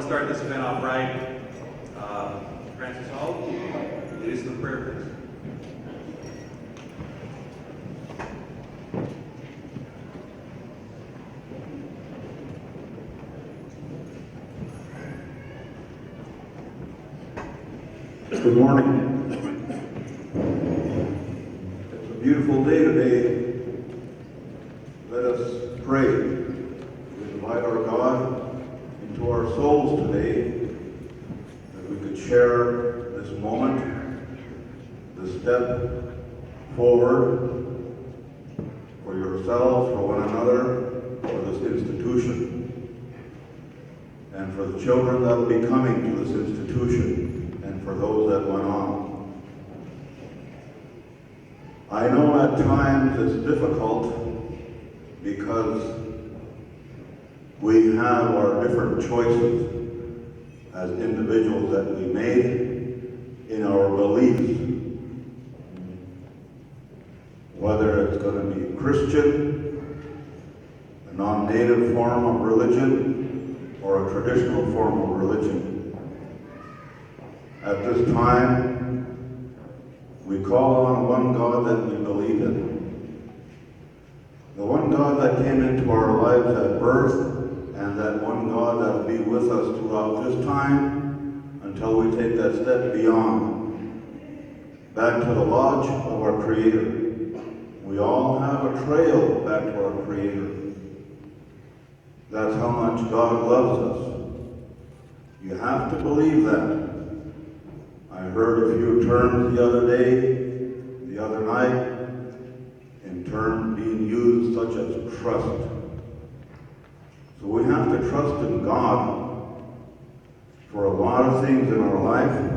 start this event off right. Francis Hall, lead us in the prayer, please. Good morning. It's a beautiful day today. Let us pray. We invite our God into our souls today, that we could share this moment, this step forward for yourselves, for one another, for this institution, and for the children that will be coming to this institution, and for those that went on. I know at times it's difficult because we have our different choices as individuals that we made in our beliefs. Whether it's going to be Christian, a non-native form of religion, or a traditional form of religion. At this time, we call on one God that we believe in. The one God that came into our lives at birth, and that one God that will be with us throughout this time until we take that step beyond, back to the lodge of our Creator. We all have a trail back to our Creator. That's how much God loves us. You have to believe that. I heard a few terms the other night, in terms being used such as trust. So we have to trust in God for a lot of things in our life.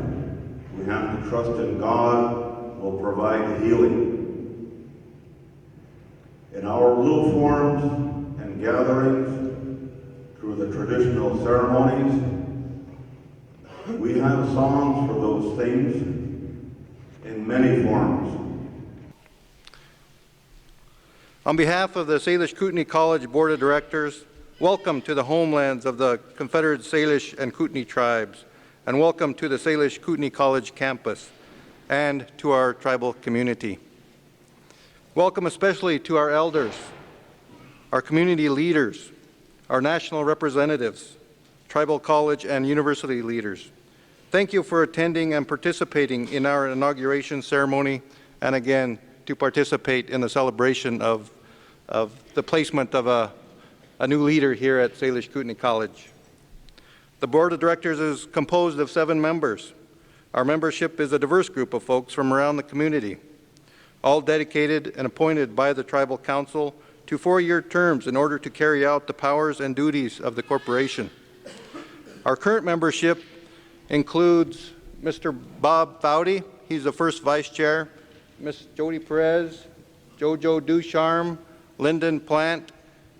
We have to trust in God will provide healing. In our little forms and gatherings, through the traditional ceremonies, we have songs for those things in many forms. On behalf of the Salish Kootenai College Board of Directors, welcome to the homelands of the Confederate Salish and Kootenai tribes, and welcome to the Salish Kootenai College campus and to our tribal community. Welcome especially to our elders, our community leaders, our national representatives, tribal college and university leaders. Thank you for attending and participating in our inauguration ceremony, and again, to participate in the celebration of the placement of a new leader here at Salish Kootenai College. The Board of Directors is composed of 7 members. Our membership is a diverse group of folks from around the community, all dedicated and appointed by the Tribal Council to 4-year terms in order to carry out the powers and duties of the corporation. Our current membership includes Mr. Bob Foudy, he's the first vice chair, Ms. Jody Perez, Jojo Ducharme, Lyndon Plant,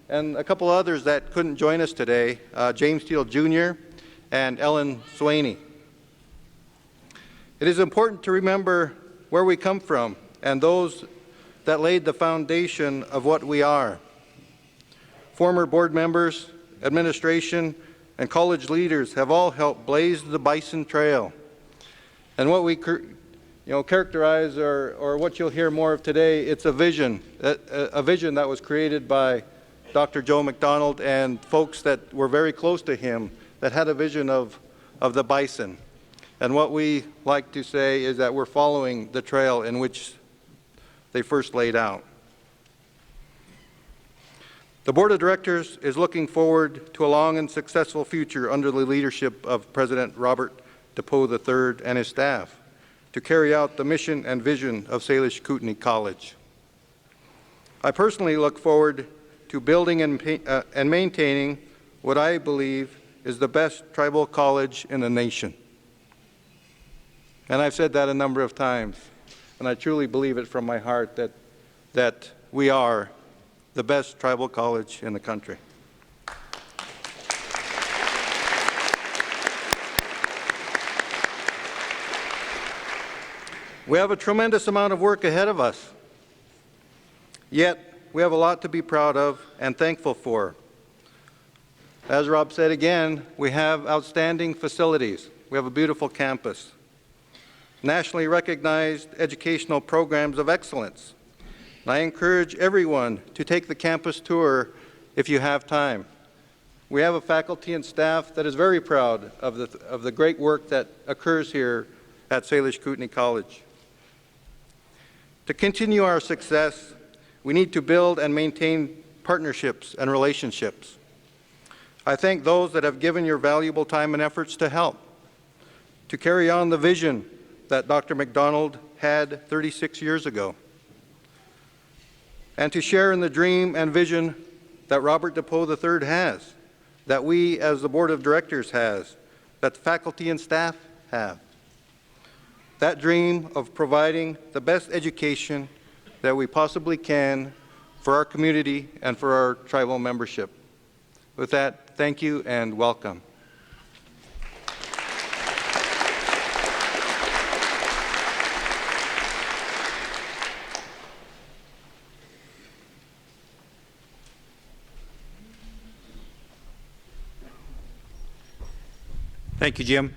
and a couple others that couldn't join us today, James Steele Jr. and Ellen Swaney. It is important to remember where we come from and those that laid the foundation of what we are. Former board members, administration, and college leaders have all helped blaze the Bison Trail. And what we characterize, or what you'll hear more of today, it's a vision that was created by Dr. Joe McDonald and folks that were very close to him that had a vision of the bison. And what we like to say is that we're following the trail in which they first laid out. The Board of Directors is looking forward to a long and successful future under the leadership of President Robert DePoe III and his staff to carry out the mission and vision of Salish Kootenai College. I personally look forward to building and maintaining what I believe is the best tribal college in the nation. And I've said that a number of times, and I truly believe it from my heart that we are the best tribal college in the country. We have a tremendous amount of work ahead of us, yet we have a lot to be proud of and thankful for. As Rob said again, we have outstanding facilities. We have a beautiful campus. Nationally recognized educational programs of excellence. And I encourage everyone to take the campus tour if you have time. We have a faculty and staff that is very proud of the great work that occurs here at Salish Kootenai College. To continue our success, we need to build and maintain partnerships and relationships. I thank those that have given your valuable time and efforts to help, to carry on the vision that Dr. McDonald had 36 years ago, and to share in the dream and vision that Robert DePoe III has, that we as the Board of Directors has, that the faculty and staff have. That dream of providing the best education that we possibly can for our community and for our tribal membership. With that, thank you and welcome. Thank you, Jim.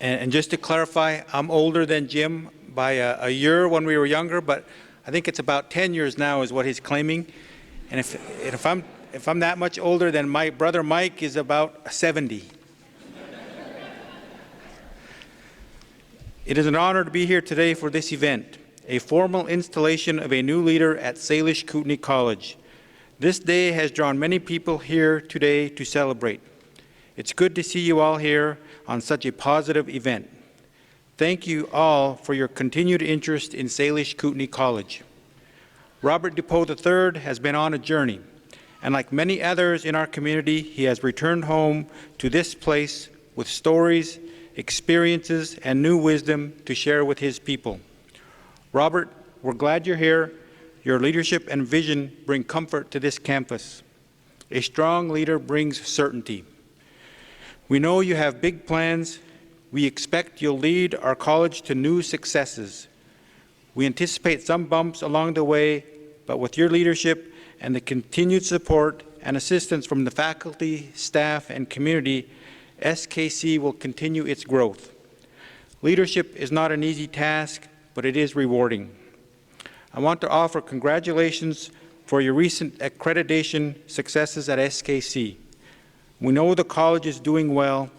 And just to clarify, I'm older than Jim by a year when we were younger, but I think it's about 10 years now is what he's claiming. And if I'm that much older, then my brother Mike is about 70. It is an honor to be here today for this event, a formal installation of a new leader at Salish Kootenai College. This day has drawn many people here today to celebrate. It's good to see you all here on such a positive event. Thank you all for your continued interest in Salish Kootenai College. Robert DePoe III has been on a journey, and like many others in our community, he has returned home to this place with stories, experiences, and new wisdom to share with his people. Robert, we're glad you're here. Your leadership and vision bring comfort to this campus. A strong leader brings certainty. We know you have big plans. We expect you'll lead our college to new successes. We anticipate some bumps along the way, but with your leadership and the continued support and assistance from the faculty, staff, and community, SKC will continue its growth. Leadership is not an easy task, but it is rewarding. I want to offer congratulations for your recent accreditation successes at SKC. We know the college is doing well,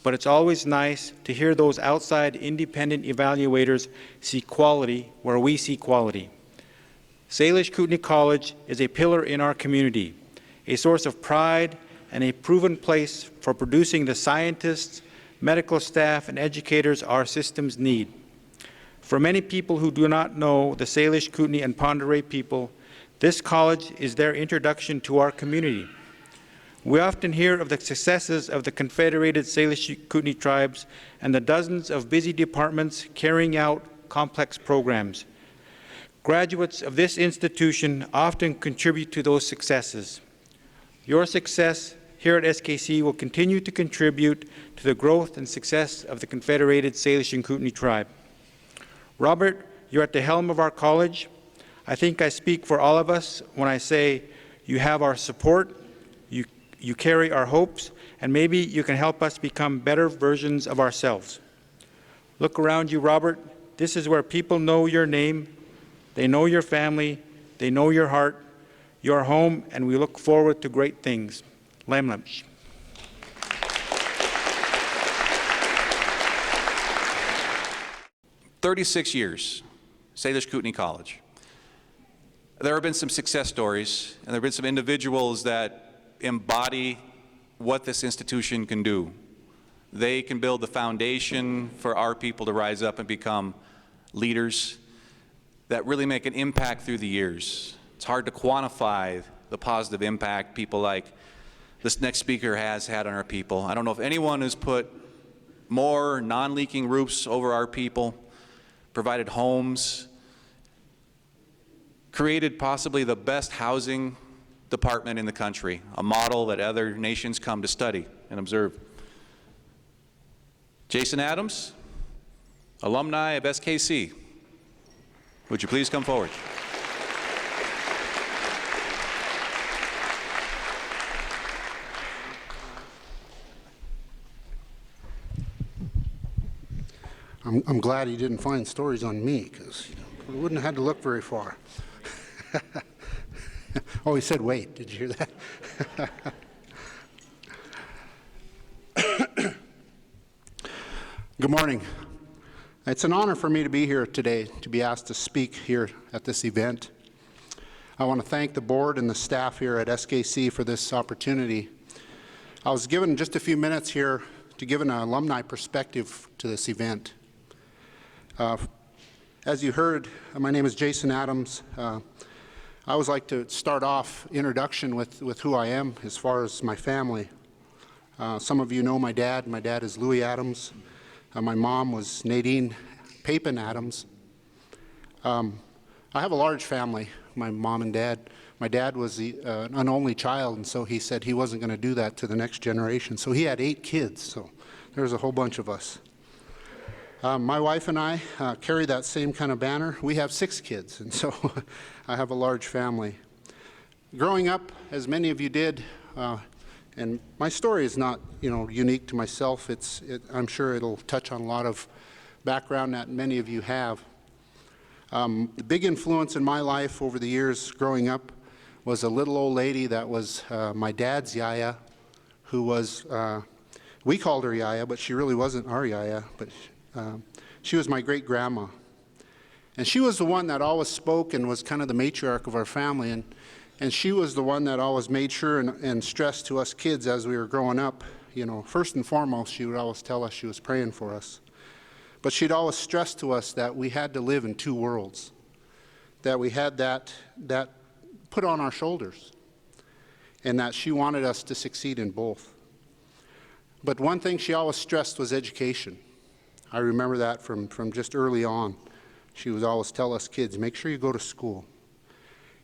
but it's always nice to hear those outside independent evaluators see quality where we see quality. Salish Kootenai College is a pillar in our community, a source of pride and a proven place for producing the scientists, medical staff, and educators our systems need. For many people who do not know the Salish Kootenai and Pend Oreille people, this college is their introduction to our community. We often hear of the successes of the Confederated Salish Kootenai tribes and the dozens of busy departments carrying out complex programs. Graduates of this institution often contribute to those successes. Your success here at SKC will continue to contribute to the growth and success of the Confederated Salish and Kootenai tribe. Robert, you're at the helm of our college. I think I speak for all of us when I say you have our support, you carry our hopes, and maybe you can help us become better versions of ourselves. Look around you, Robert. This is where people know your name, they know your family, they know your heart, your home, and we look forward to great things. Lamlamsh. 36 years, Salish Kootenai College. There have been some success stories, and there have been some individuals that embody what this institution can do. They can build the foundation for our people to rise up and become leaders that really make an impact through the years. It's hard to quantify the positive impact people like this next speaker has had on our people. I don't know if anyone has put more non-leaking roofs over our people, provided homes, created possibly the best housing department in the country, a model that other nations come to study and observe. Jason Adams, alumni of SKC, would you please come forward? I'm glad he didn't find stories on me, because we wouldn't have had to look very far. Oh, he said wait. Did you hear that? Good morning. It's an honor for me to be here today, to be asked to speak here at this event. I want to thank the board and the staff here at SKC for this opportunity. I was given just a few minutes here to give an alumni perspective to this event. As you heard, my name is Jason Adams. I always like to start off introduction with who I am as far as my family. Some of you know my dad. My dad is Louis Adams. My mom was Nadine Papin Adams. I have a large family, my mom and dad. My dad was an only child, and so he said he wasn't going to do that to the next generation. So he had 8 kids, so there's a whole bunch of us. My wife and I carry that same kind of banner. We have 6 kids, and so I have a large family. Growing up, as many of you did, and my story is not, unique to myself. I'm sure it'll touch on a lot of background that many of you have. The big influence in my life over the years growing up was a little old lady that was my dad's yaya, who was, we called her yaya, but she really wasn't our yaya, but she was my great-grandma. And she was the one that always spoke and was kind of the matriarch of our family, and she was the one that always made sure and stressed to us kids as we were growing up, first and foremost, she would always tell us she was praying for us. But she'd always stress to us that we had to live in 2 worlds, that we had that put on our shoulders, and that she wanted us to succeed in both. But one thing she always stressed was education. I remember that from just early on. She would always tell us kids, make sure you go to school.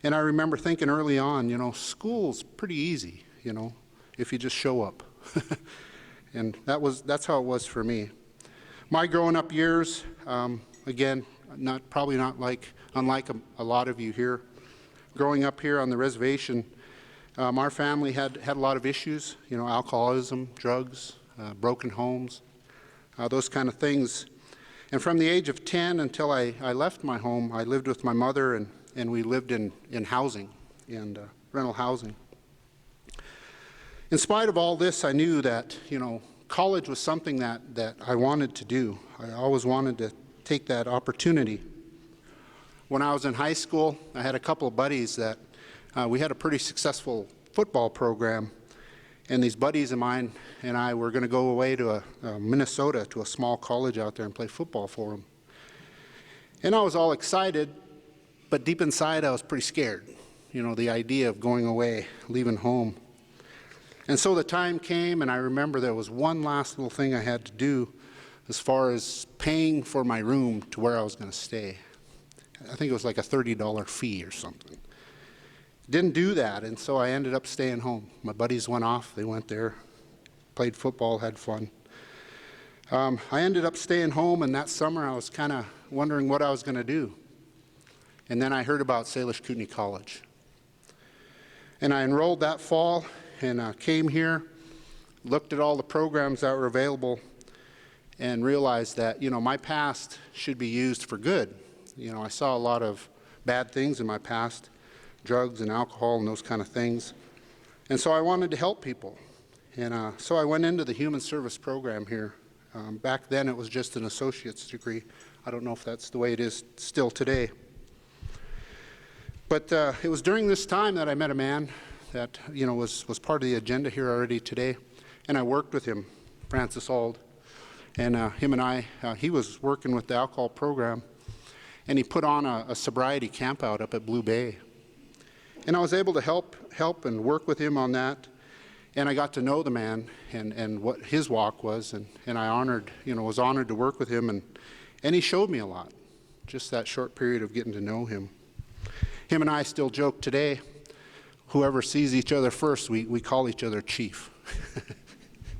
And I remember thinking early on, school's pretty easy, if you just show up. And that's how it was for me. My growing up years, again, probably not unlike a lot of you here. Growing up here on the reservation, our family had a lot of issues, alcoholism, drugs, broken homes, those kind of things. And from the age of 10 until I left my home, I lived with my mother, and we lived in housing, and rental housing. In spite of all this, I knew that, college was something that I wanted to do. I always wanted to take that opportunity. When I was in high school, I had a couple of buddies that we had a pretty successful football program, and these buddies of mine and I were going to go away to Minnesota, to a small college out there, and play football for them. And I was all excited, but deep inside I was pretty scared, the idea of going away, leaving home. And so the time came, and I remember there was one last little thing I had to do as far as paying for my room to where I was going to stay. I think it was like a $30 fee or something. Didn't do that, and so I ended up staying home. My buddies went off, they went there, played football, had fun. I ended up staying home, and that summer I was kind of wondering what I was going to do. And then I heard about Salish Kootenai College. And I enrolled that fall, and came here, looked at all the programs that were available, and realized that, my past should be used for good. I saw a lot of bad things in my past, drugs and alcohol and those kind of things. And so I wanted to help people. And so I went into the human service program here. Back then it was just an associate's degree. I don't know if that's the way it is still today. But it was during this time that I met a man that was part of the agenda here already today, and I worked with him, Francis Ald, and him and I, he was working with the alcohol program, and he put on a sobriety camp out up at Blue Bay, and I was able to help and work with him on that, and I got to know the man and what his walk was, and I was honored to work with him, and he showed me a lot, just that short period of getting to know him. Him and I still joke today. Whoever sees each other first, we call each other Chief.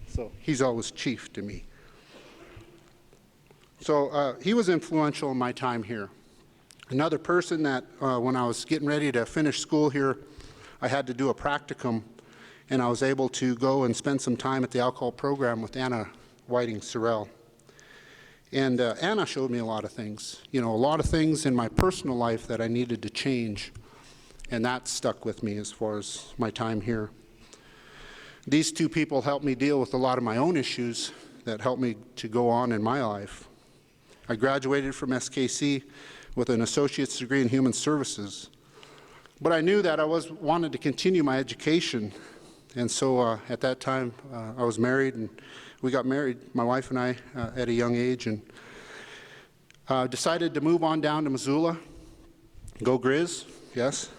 So he's always Chief to me. So he was influential in my time here. Another person that when I was getting ready to finish school here, I had to do a practicum, and I was able to go and spend some time at the alcohol program with Anna Whiting Sorrell. And Anna showed me a lot of things, a lot of things in my personal life that I needed to change, and that stuck with me as far as my time here. These two people helped me deal with a lot of my own issues that helped me to go on in my life. I graduated from SKC with an associate's degree in human services, but I knew that I wanted to continue my education, and so at that time I was married, and we got married, my wife and I, at a young age, and decided to move on down to Missoula. Go Grizz, yes?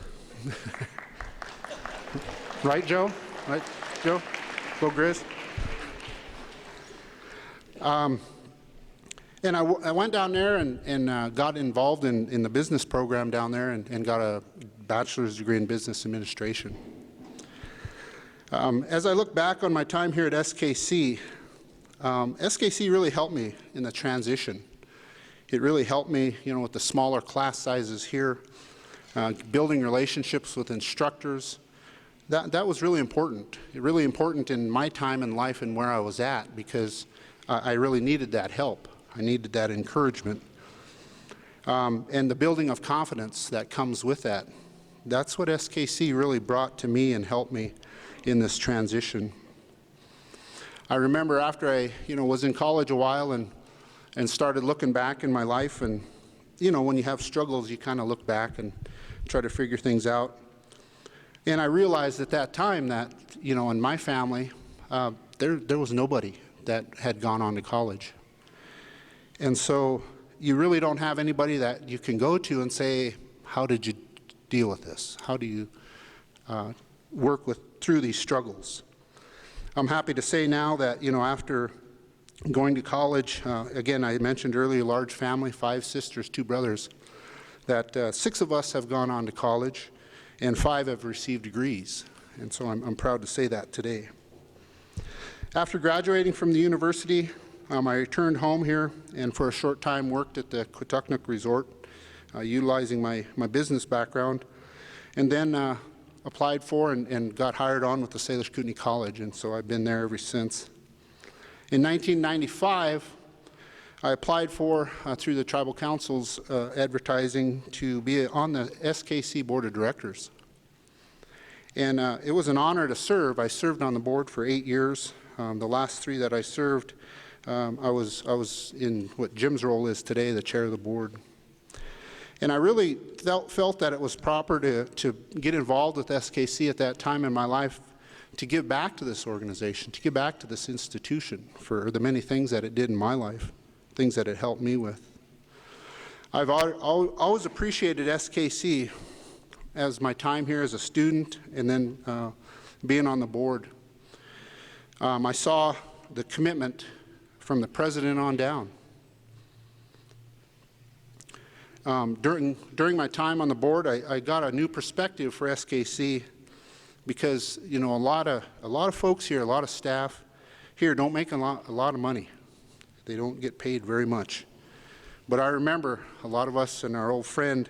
Right, Joe? Right, Joe? Go Grizz? And I went down there and got involved in the business program down there and got a bachelor's degree in business administration. As I look back on my time here at SKC, SKC really helped me in the transition. It really helped me, with the smaller class sizes here, building relationships with instructors. That was really important. Really important in my time in life and where I was at, because I really needed that help. I needed that encouragement. And the building of confidence that comes with that. That's what SKC really brought to me and helped me in this transition. I remember after I, was in college a while and started looking back in my life, and, when you have struggles, you kind of look back and try to figure things out. And I realized at that time that, in my family, there was nobody that had gone on to college. And so you really don't have anybody that you can go to and say, how did you deal with this? How do you work through these struggles? I'm happy to say now that, after going to college, again, I mentioned earlier, large family, 5 sisters, 2 brothers, that 6 of us have gone on to college and 5 have received degrees. And so I'm proud to say that today. After graduating from the university, I returned home here and for a short time worked at the Quatucknuck Resort, utilizing my business background, and then applied for and got hired on with the Salish Kootenai College, and so I've been there ever since. In 1995, I applied for, through the Tribal Council's advertising, to be on the SKC Board of Directors. And it was an honor to serve. I served on the board for 8 years. The last 3 that I served, I was in what Jim's role is today, the chair of the board. And I really felt that it was proper to get involved with SKC at that time in my life, to give back to this organization, to give back to this institution for the many things that it did in my life, things that it helped me with. I've always appreciated SKC as my time here as a student and then being on the board. I saw the commitment from the president on down. During my time on the board, I got a new perspective for SKC, because a lot of folks here, a lot of staff here don't make a lot of money. They don't get paid very much. But I remember a lot of us and our old friend,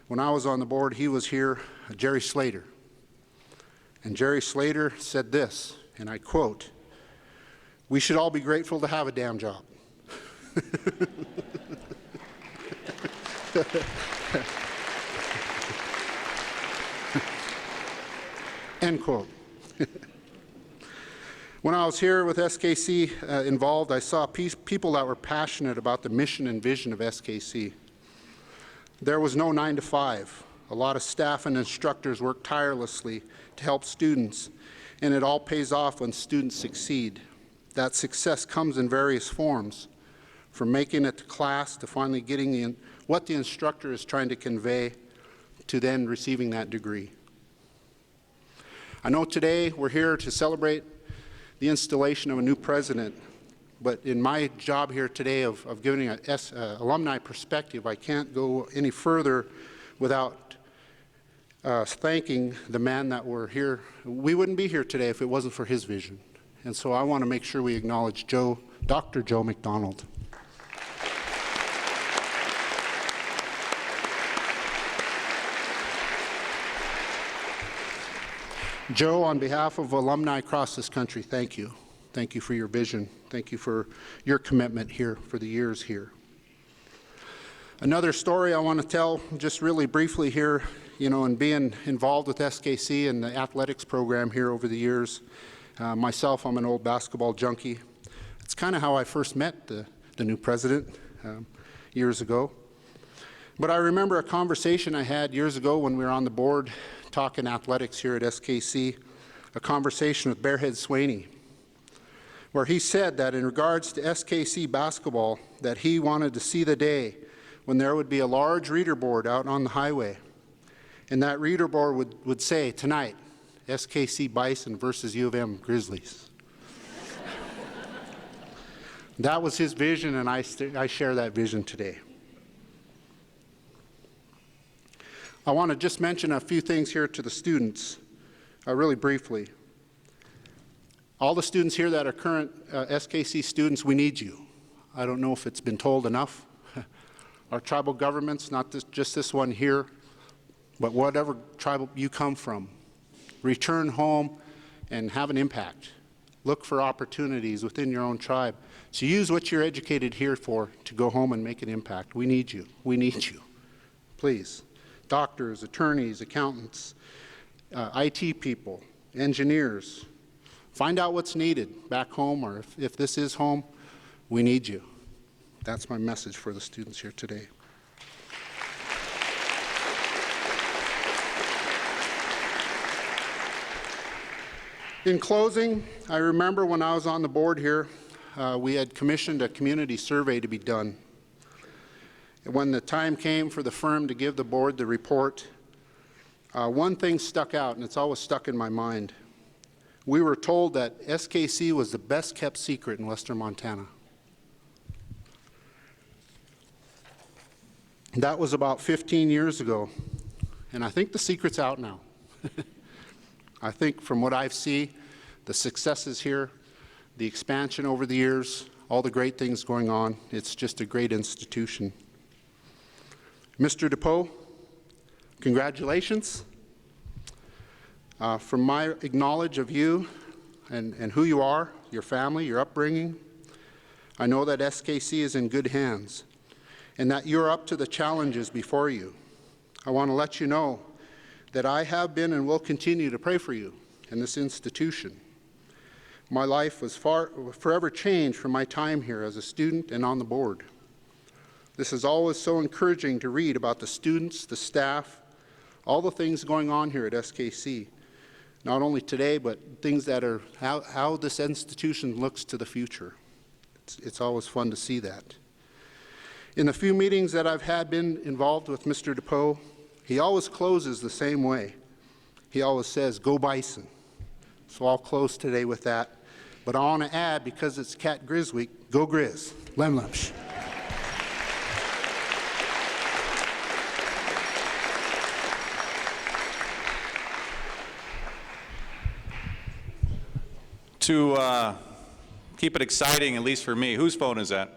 when I was on the board, he was here, Jerry Slater. And Jerry Slater said this, and I quote, "We should all be grateful to have a damn job." End quote. When I was here with SKC involved, I saw people that were passionate about the mission and vision of SKC. There was no 9 to 5. A lot of staff and instructors work tirelessly to help students, and it all pays off when students succeed. That success comes in various forms, from making it to class to finally getting what the instructor is trying to convey, to then receiving that degree. I know today we're here to celebrate the installation of a new president, but in my job here today of giving an alumni perspective, I can't go any further without thanking the man that we're here. We wouldn't be here today if it wasn't for his vision. And so I want to make sure we acknowledge Dr. Joe McDonald. Joe, on behalf of alumni across this country, thank you. Thank you for your vision. Thank you for your commitment here, for the years here. Another story I want to tell, just really briefly here, and being involved with SKC and the athletics program here over the years. Myself, I'm an old basketball junkie. It's kind of how I first met the new president years ago. But I remember a conversation I had years ago when we were on the board talking athletics here at SKC, a conversation with Bearhead Swaney, where he said that in regards to SKC basketball, that he wanted to see the day when there would be a large reader board out on the highway. And that reader board would say, tonight, SKC Bison versus U of M Grizzlies. That was his vision, and I share that vision today. I want to just mention a few things here to the students, really briefly. All the students here that are current SKC students, we need you. I don't know if it's been told enough. Our tribal governments, not just this one here, but whatever tribe you come from, return home and have an impact. Look for opportunities within your own tribe. So use what you're educated here for to go home and make an impact. We need you. We need you. Please. Doctors, attorneys, accountants, IT people, engineers. Find out what's needed back home, or if this is home, we need you. That's my message for the students here today. In closing, I remember when I was on the board here, we had commissioned a community survey to be done. And when the time came for the firm to give the board the report, one thing stuck out, and it's always stuck in my mind. We were told that SKC was the best kept secret in Western Montana. That was about 15 years ago, and I think the secret's out now. I think from what I've seen, the successes here, the expansion over the years, all the great things going on, it's just a great institution. Mr. DePoe, congratulations. From my knowledge of you and who you are, your family, your upbringing, I know that SKC is in good hands and that you're up to the challenges before you. I want to let you know that I have been and will continue to pray for you in this institution. My life was forever changed from my time here as a student and on the board. This is always so encouraging to read about the students, the staff, all the things going on here at SKC. Not only today, but things that are how this institution looks to the future. It's always fun to see that. In the few meetings that I've been involved with Mr. DePoe, he always closes the same way. He always says, "Go Bison." So I'll close today with that. But I want to add, because it's Cat Grizz Week, go Grizz. Lemlemsh. To keep it exciting, at least for me, whose phone is that?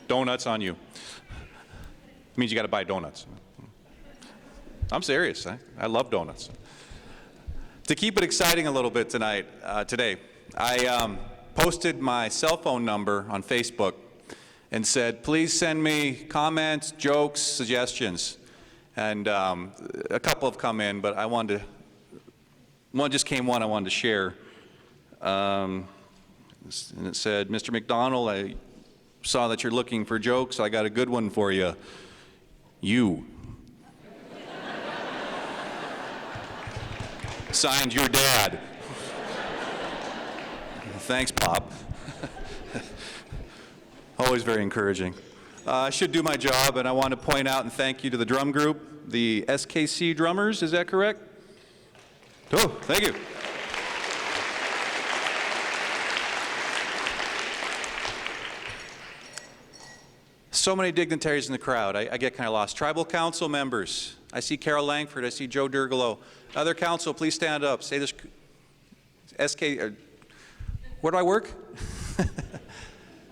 Donuts on you. It means you got to buy donuts. I'm serious. I love donuts. To keep it exciting a little bit today, I posted my cell phone number on Facebook and said, please send me comments, jokes, suggestions. And a couple have come in, but one just came I wanted to share. And it said, Mr. McDonald, I saw that you're looking for jokes. I got a good one for you. You. Signed, your dad. Thanks, Pop. Always very encouraging. I should do my job, and I want to point out and thank you to the drum group, the SKC drummers, is that correct? Oh, thank you. So many dignitaries in the crowd. I get kind of lost. Tribal council members. I see Carol Langford. I see Joe Durgalo. Other council, please stand up. Say this. Where do I work?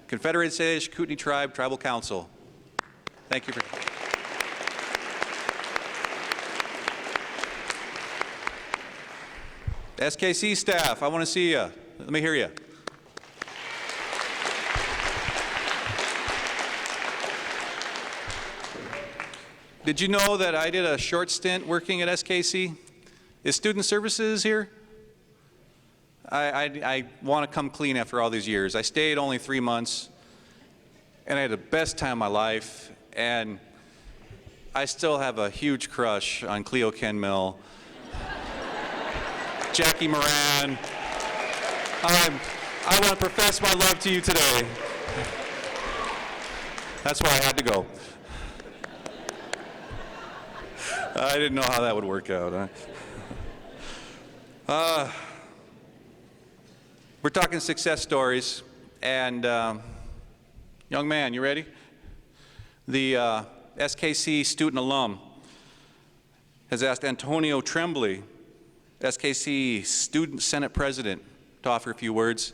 Confederated Salish Kootenai Tribe Tribal Council. Thank you for. SKC staff, I want to see you. Let me hear you. Did you know that I did a short stint working at SKC? Is Student Services here? I want to come clean after all these years. I stayed only 3 months, and I had the best time of my life, and I still have a huge crush on Cleo Kenmill, Jackie Moran. I want to profess my love to you today. That's why I had to go. I didn't know how that would work out. We're talking success stories, and young man, you ready? The SKC student alum has asked Antonio Tremblay, SKC Student Senate President, to offer a few words.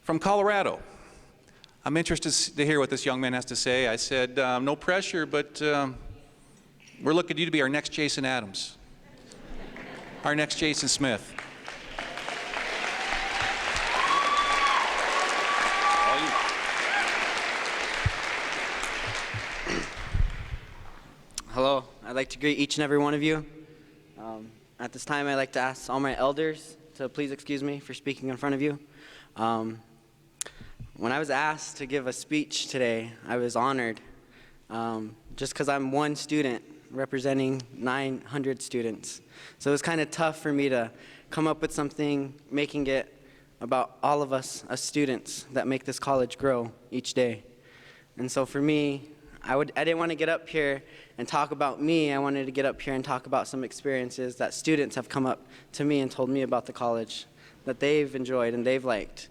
From Colorado. I'm interested to hear what this young man has to say. I said, no pressure, but we're looking at you to be our next Jason Adams, our next Jason Smith. Hello, I'd like to greet each and every one of you. At this time, I'd like to ask all my elders to please excuse me for speaking in front of you. When I was asked to give a speech today, I was honored, just because I'm one student representing 900 students. So it was kind of tough for me to come up with something, making it about all of us as students that make this college grow each day. And so for me, I didn't want to get up here and talk about me. I wanted to get up here and talk about some experiences that students have come up to me and told me about the college that they've enjoyed and they've liked.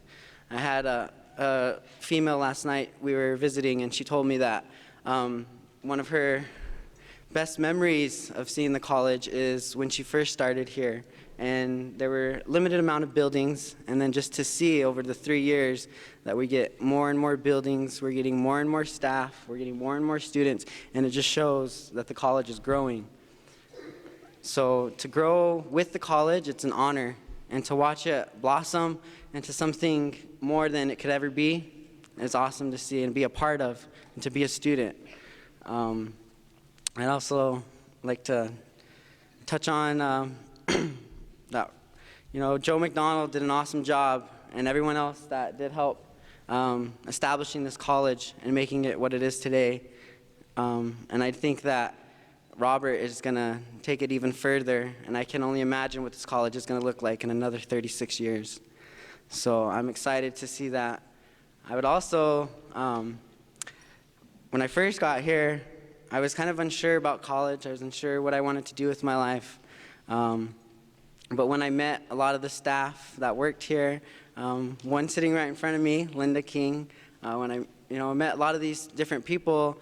I had a female last night we were visiting, and she told me that one of her best memories of seeing the college is when she first started here. And there were a limited amount of buildings, and then just to see over the 3 years that we get more and more buildings, we're getting more and more staff, we're getting more and more students, and it just shows that the college is growing. So to grow with the college, it's an honor, and to watch it blossom into something more than it could ever be, is awesome to see and be a part of, and to be a student. I'd also like to touch on that, Joe McDonald did an awesome job, and everyone else that did help establishing this college and making it what it is today. And I think that Robert is going to take it even further, and I can only imagine what this college is going to look like in another 36 years. So I'm excited to see that. I would also, when I first got here, I was kind of unsure about college. I was unsure what I wanted to do with my life. But when I met a lot of the staff that worked here, one sitting right in front of me, Linda King, when I met a lot of these different people,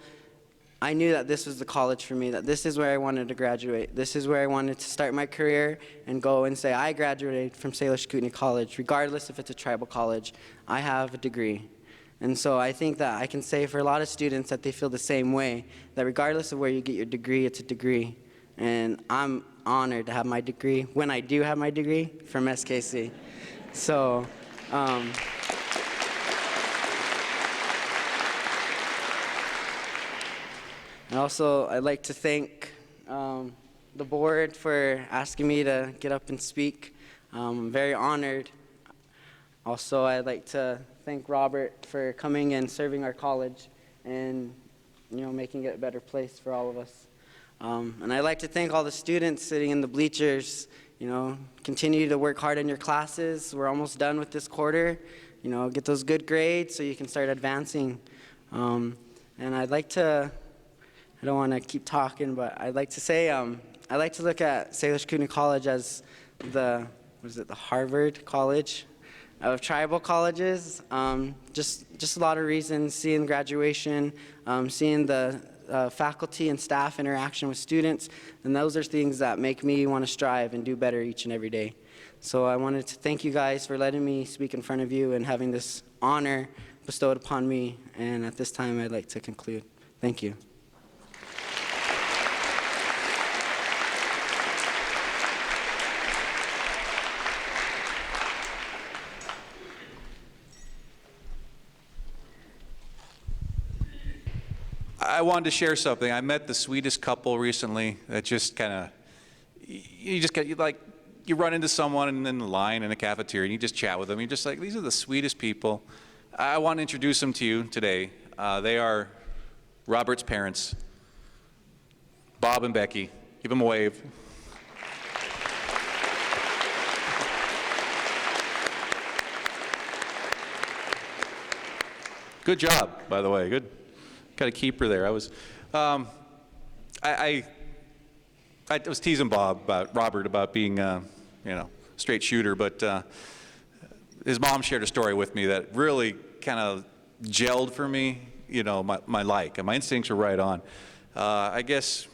I knew that this was the college for me, that this is where I wanted to graduate. This is where I wanted to start my career and go and say, I graduated from Salish Kootenai College, regardless if it's a tribal college. I have a degree. And so I think that I can say for a lot of students that they feel the same way, that regardless of where you get your degree, it's a degree. And I'm honored to have my degree, when I do have my degree, from SKC. So, and also, I'd like to thank the board for asking me to get up and speak. I'm very honored. Also, I'd like to thank Robert for coming and serving our college and, making it a better place for all of us. And I'd like to thank all the students sitting in the bleachers. Continue to work hard in your classes. We're almost done with this quarter. Get those good grades so you can start advancing. And I'd like to, I don't want to keep talking, but I'd like to say, I like to look at Salish Kootenai College as the Harvard College of tribal colleges. Just a lot of reasons, seeing graduation, seeing the faculty and staff interaction with students, and those are things that make me want to strive and do better each and every day. So I wanted to thank you guys for letting me speak in front of you and having this honor bestowed upon me, and at this time I'd like to conclude. Thank you. I wanted to share something. I met the sweetest couple recently that just kind of, you run into someone in the line in a cafeteria and you just chat with them. You're just like, these are the sweetest people. I want to introduce them to you today. They are Robert's parents, Bob and Becky. Give them a wave. Good job, by the way. Good. Got a keeper there. I was teasing Robert about being, straight shooter, but his mom shared a story with me that really kind of gelled for me. My like, and my instincts were right on. I guess,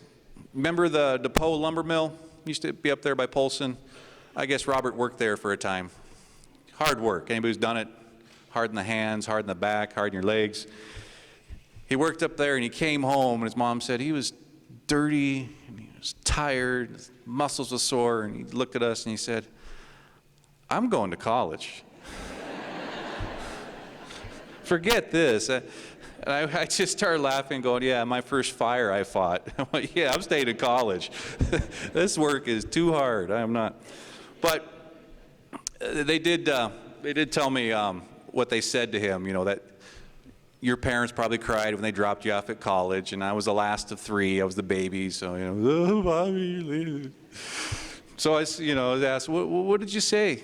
remember the DePoe lumber mill? Used to be up there by Polson. I guess Robert worked there for a time. Hard work. Anybody who's done it? Hard in the hands, hard in the back, hard in your legs. He worked up there and he came home and his mom said he was dirty and he was tired, his muscles were sore, and he looked at us and he said, "I'm going to college." Forget this. And I just started laughing, going, yeah, my first fire I fought. I'm like, yeah, I'm staying in college. This work is too hard. I am not. But they did tell me what they said to him, that your parents probably cried when they dropped you off at college, and I was the last of three. I was the baby, so, oh, mommy. So I was asked, what did you say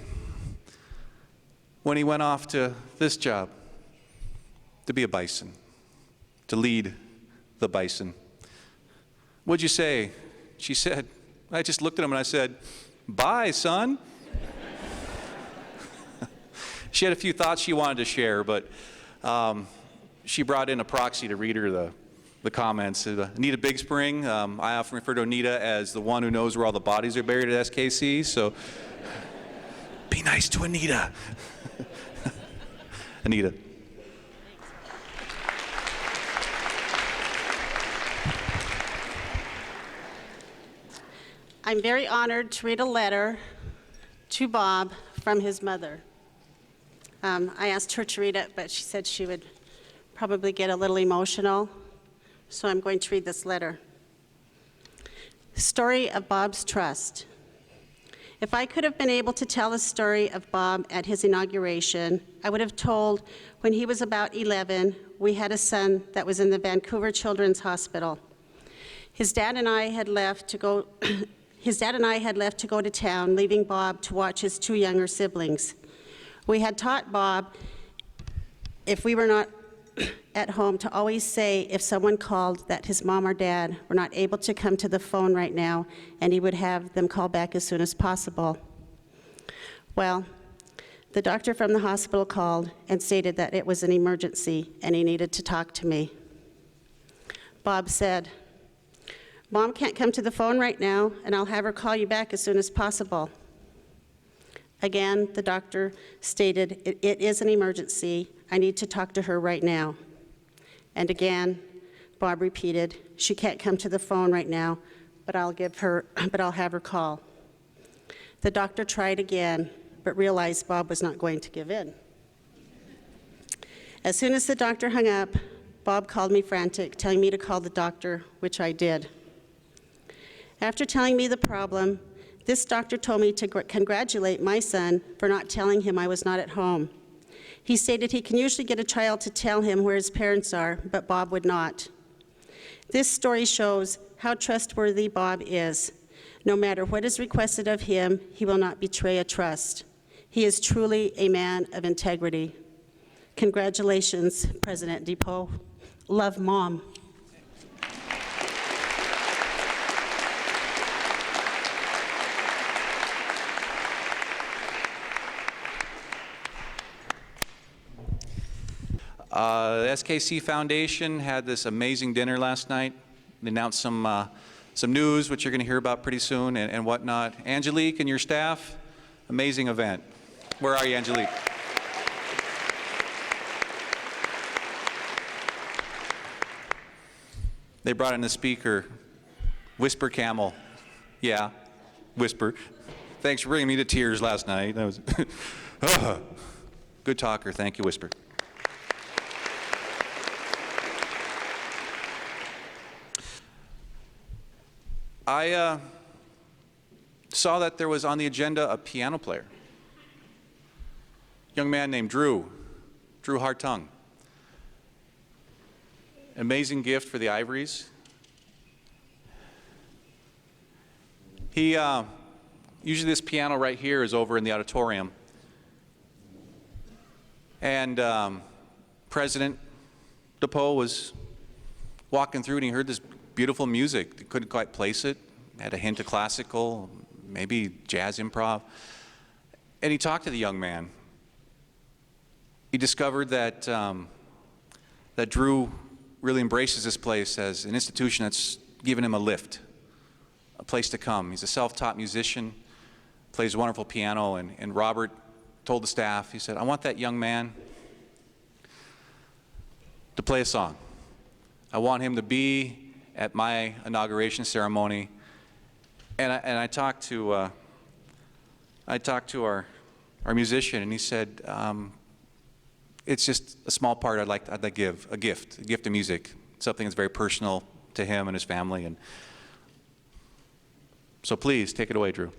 when he went off to this job? To be a Bison, to lead the Bison. What'd you say? She said, I just looked at him and I said, "Bye, son." She had a few thoughts she wanted to share, but she brought in a proxy to read her the comments. Anita Big Spring, I often refer to Anita as the one who knows where all the bodies are buried at SKC, so be nice to Anita. Anita. I'm very honored to read a letter to Bob from his mother. I asked her to read it, but she said she would probably get a little emotional, so I'm going to read this letter. Story of Bob's trust. If I could have been able to tell the story of Bob at his inauguration, I would have told when he was about 11, we had a son that was in the Vancouver Children's Hospital. His dad and I had left to go to town, leaving Bob to watch his two younger siblings. We had taught Bob, if we were not at home, to always say if someone called that his mom or dad were not able to come to the phone right now, and he would have them call back as soon as possible. Well, the doctor from the hospital called and stated that it was an emergency and he needed to talk to me. Bob said, "Mom can't come to the phone right now, and I'll have her call you back as soon as possible." Again, the doctor stated, it is an emergency. I need to talk to her right now. And again, Bob repeated, she can't come to the phone right now, but I'll have her call. The doctor tried again, but realized Bob was not going to give in. As soon as the doctor hung up, Bob called me frantic, telling me to call the doctor, which I did. After telling me the problem, this doctor told me to congratulate my son for not telling him I was not at home. He stated he can usually get a child to tell him where his parents are, but Bob would not. This story shows how trustworthy Bob is. No matter what is requested of him, he will not betray a trust. He is truly a man of integrity. Congratulations, President DePoe. Love, Mom. The SKC Foundation had this amazing dinner last night. They announced some news, which you're going to hear about pretty soon, and whatnot. Angelique and your staff, amazing event. Where are you, Angelique? They brought in the speaker, Whisper Camel. Yeah, Whisper. Thanks for bringing me to tears last night. That was good talker. Thank you, Whisper. I saw that there was on the agenda a piano player, young man named Drew Hartung. Amazing gift for the Ivories. He, usually this piano right here is over in the auditorium. And President DePoe was walking through and he heard this beautiful music. He couldn't quite place it. Had a hint of classical, maybe jazz improv. And he talked to the young man. He discovered that, that Drew really embraces this place as an institution that's given him a lift, a place to come. He's a self-taught musician, plays wonderful piano, and Robert told the staff, he said, I want that young man to play a song. I want him to be at my inauguration ceremony. And I talked to our musician, and he said, it's just a small part I'd like to give, a gift of music, something that's very personal to him and his family. And so please, take it away, Drew.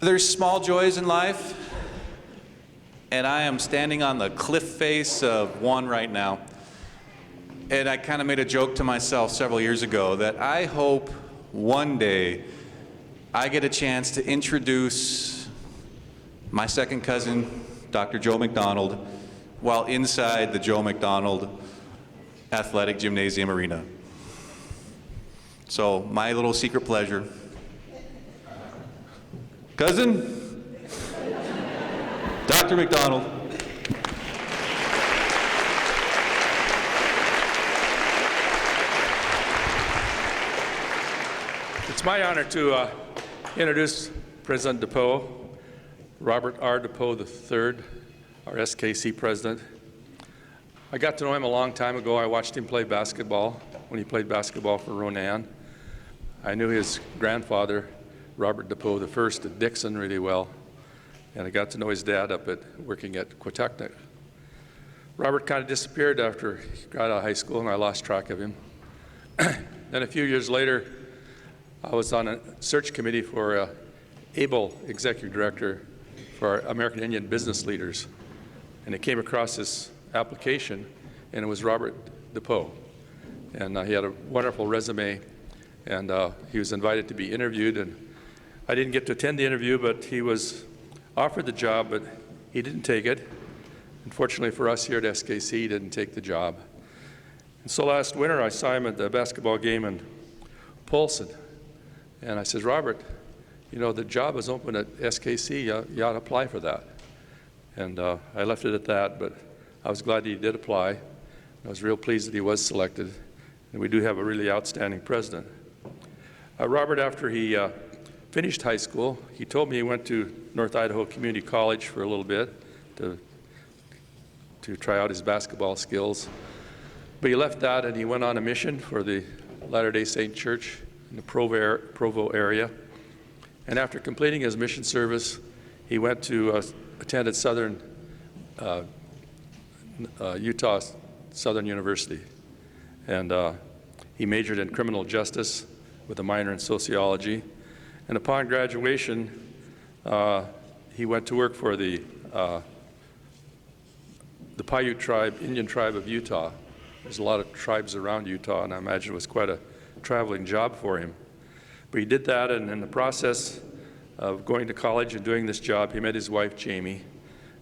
There's small joys in life, and I am standing on the cliff face of one right now. And I kind of made a joke to myself several years ago that I hope one day I get a chance to introduce my second cousin, Dr. Joe McDonald, while inside the Joe McDonald Athletic Gymnasium Arena. So my little secret pleasure. Cousin, Dr. McDonald. It's my honor to introduce President DePoe, Robert R. DePoe III, our SKC president. I got to know him a long time ago. I watched him play basketball when he played basketball for Ronan. I knew his grandfather, Robert DePoe I at Dixon really well, and I got to know his dad working at Quatucknuck. Robert kind of disappeared after he got out of high school, and I lost track of him. Then a few years later, I was on a search committee for an able executive director for our American Indian business leaders, and I came across this application, and it was Robert DePoe. And he had a wonderful resume, and he was invited to be interviewed, and I didn't get to attend the interview, but he was offered the job, but he didn't take it. Unfortunately for us here at SKC, he didn't take the job. And so last winter, I saw him at the basketball game in Polson, and I said, Robert, you know, the job is open at SKC, you ought to apply for that. And I left it at that, but I was glad he did apply. I was real pleased that he was selected, and we do have a really outstanding president. Robert, after he finished high school, he told me he went to North Idaho Community College for a little bit to try out his basketball skills. But he left that and he went on a mission for the Latter-day Saint Church in the Provo area. And after completing his mission service, he went to attended Utah Southern University. And he majored in criminal justice with a minor in sociology. And upon graduation, he went to work for the Paiute tribe, Indian tribe of Utah. There's a lot of tribes around Utah, and I imagine it was quite a traveling job for him. But he did that, and in the process of going to college and doing this job, he met his wife, Jamie.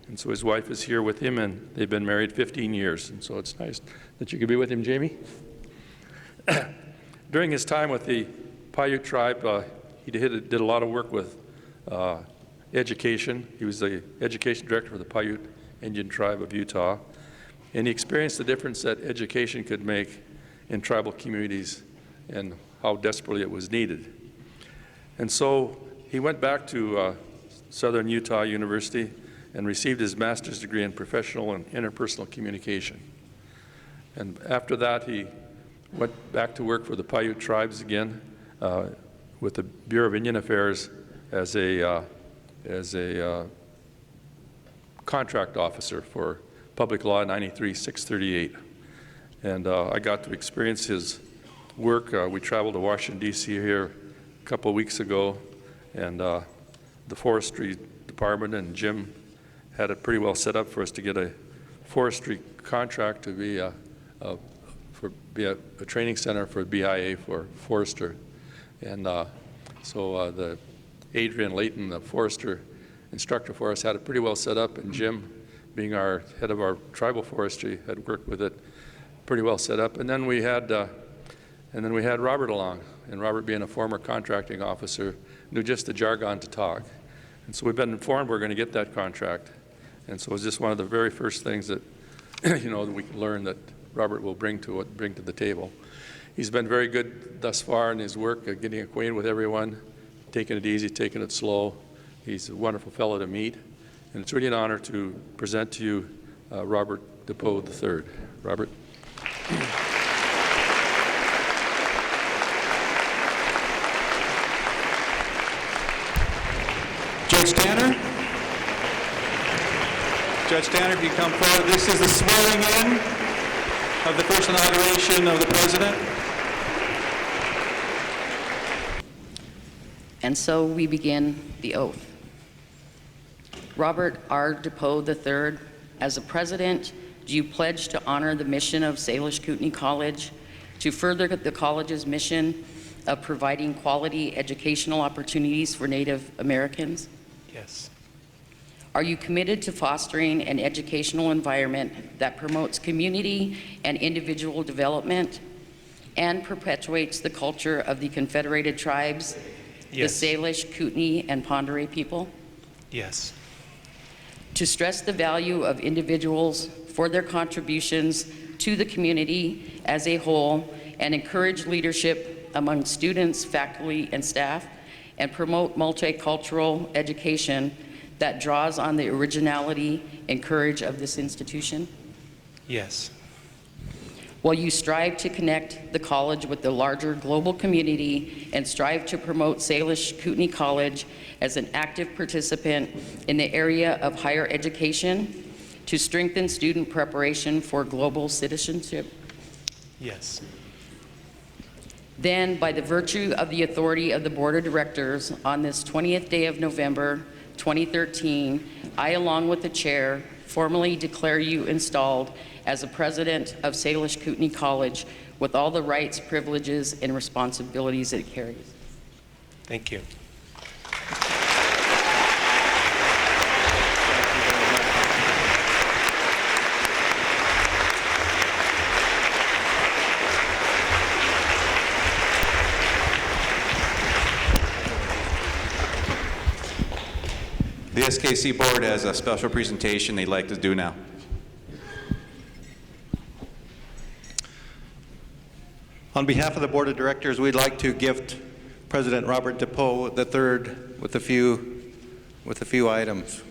And so his wife is here with him, and they've been married 15 years. And so it's nice that you could be with him, Jamie. During his time with the Paiute tribe, he did a lot of work with education. He was the education director for the Paiute Indian tribe of Utah. And he experienced the difference that education could make in tribal communities and how desperately it was needed. And so he went back to Southern Utah University and received his master's degree in professional and interpersonal communication. And after that, he went back to work for the Paiute tribes again with the Bureau of Indian Affairs as a contract officer for Public Law 93-638. And I got to experience his work. We traveled to Washington, D.C. here a couple of weeks ago, and the forestry department and Jim had it pretty well set up for us to get a forestry contract to be a training center for BIA for forester. And so the Adrian Layton, the forester instructor for us, had it pretty well set up, and Jim, being our head of our tribal forestry, had worked with it pretty well set up. And then we had Robert along, and Robert, being a former contracting officer, knew just the jargon to talk. And so we've been informed we're going to get that contract. And so it's just one of the very first things that that we can learn that Robert will bring to the table. He's been very good thus far in his work, getting acquainted with everyone, taking it easy, taking it slow. He's a wonderful fellow to meet, and it's really an honor to present to you Robert DePoe III. Robert. Judge Tanner? Judge Tanner, if you come forward. This is the swearing in of the first inauguration of the president. And so we begin the oath. Robert R. DePoe III, as a president, do you pledge to honor the mission of Salish Kootenai College, to further the college's mission of providing quality educational opportunities for Native Americans? Yes. Are you committed to fostering an educational environment that promotes community and individual development and perpetuates the culture of the Confederated Tribes, Yes. the Salish, Kootenai, and Pend Oreille people? Yes. To stress the value of individuals for their contributions to the community as a whole and encourage leadership among students, faculty, and staff, and promote multicultural education that draws on the originality and courage of this institution? Yes. Will you strive to connect the college with the larger global community and strive to promote Salish Kootenai College as an active participant in the area of higher education to strengthen student preparation for global citizenship? Yes. Then, by the virtue of the authority of the Board of Directors, on this 20th day of November, 2013, I, along with the chair, formally declare you installed as the president of Salish Kootenai College with all the rights, privileges, and responsibilities it carries. Thank you. The SKC board has a special presentation they'd like to do now. On behalf of the Board of Directors, we'd like to gift President Robert DePoe III with a few items.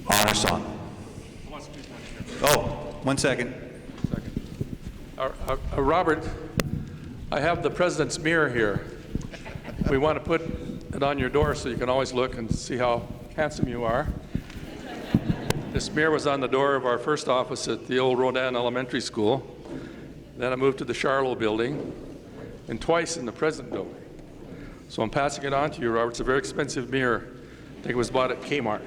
Honor song. Oh, 1 second. Robert, I have the president's mirror here. We want to put it on your door so you can always look and see how handsome you are. This mirror was on the door of our first office at the old Rodan Elementary School. Then I moved to the Charlo building, and twice in the present building. So I'm passing it on to you, Robert. It's a very expensive mirror. I think it was bought at Kmart.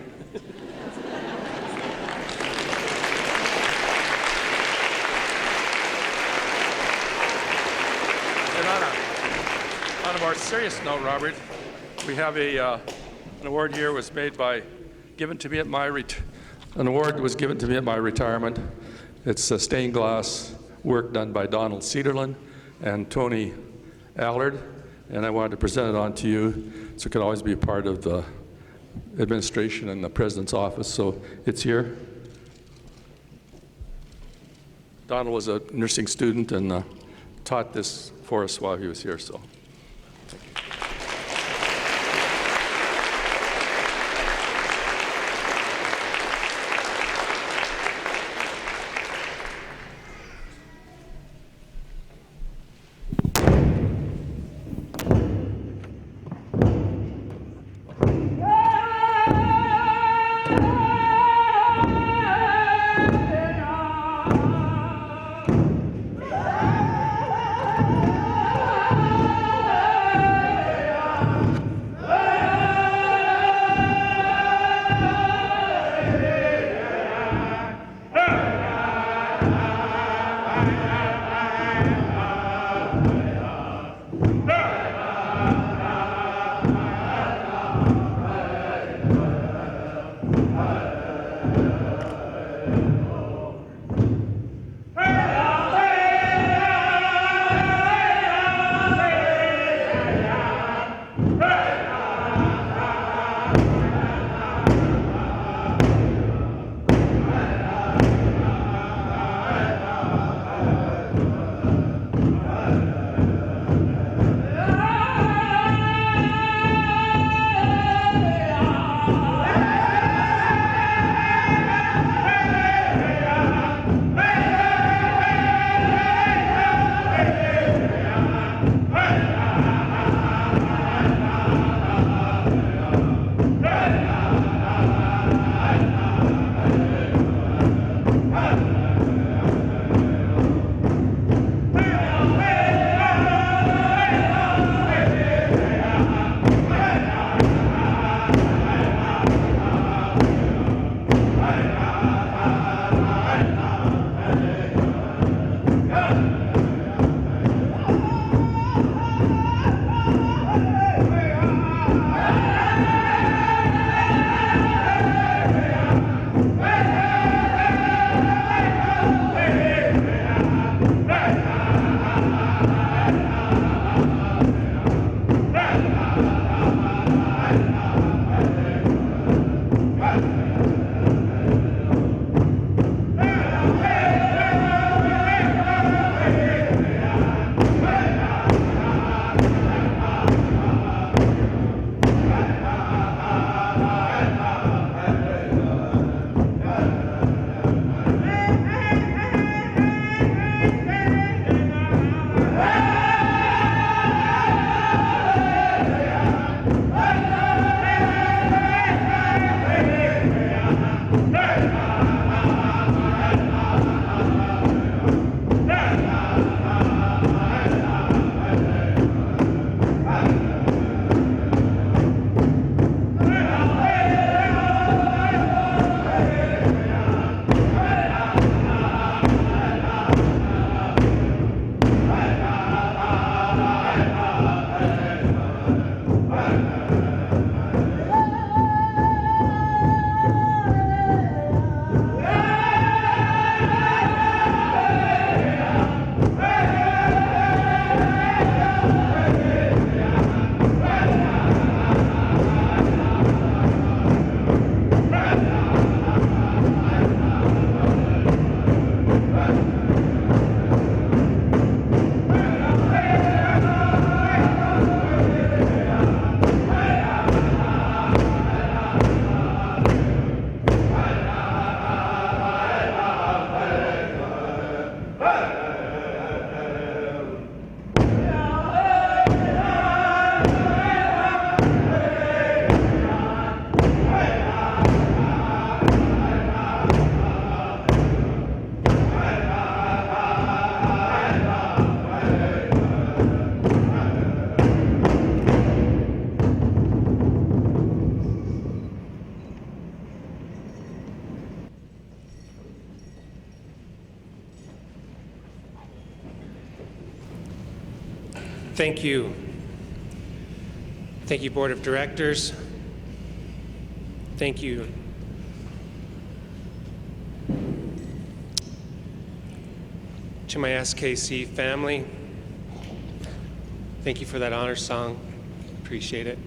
And on a more serious note, Robert, we have an award here was made by, given to me at my an award was given to me at my retirement. It's a stained glass work done by Donald Cederlin and Tony Allard, and I wanted to present it on to you so it could always be a part of the administration and the president's office. So it's here. Donald was a nursing student and taught this for us while he was here. So. Thank you. Thank you, Board of Directors. Thank you. To my SKC family, thank you for that honor song. Appreciate it.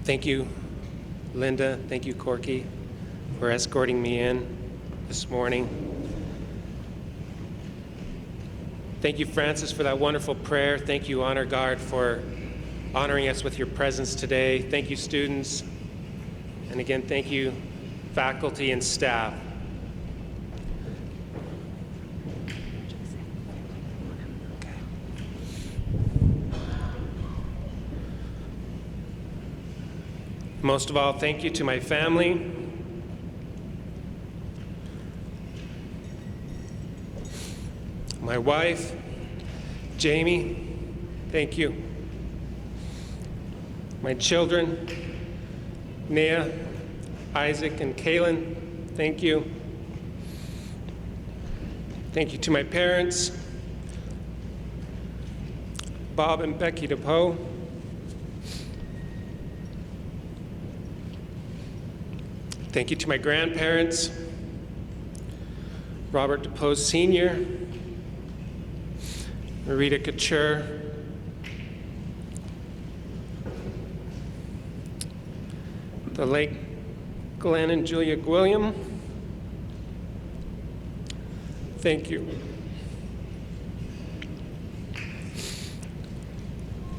Thank you, Linda. Thank you, Corky, for escorting me in this morning. Thank you, Francis, for that wonderful prayer. Thank you, Honor Guard, for honoring us with your presence today. Thank you, students. And again, thank you, faculty and staff. Most of all, thank you to my family. My wife, Jamie, thank you. My children, Nea, Isaac, and Kaylin, thank you. Thank you to my parents, Bob and Becky DePoe. Thank you to my grandparents, Robert DePoe Sr., Marita Couture, the late Glenn and Julia Gwilliam. Thank you.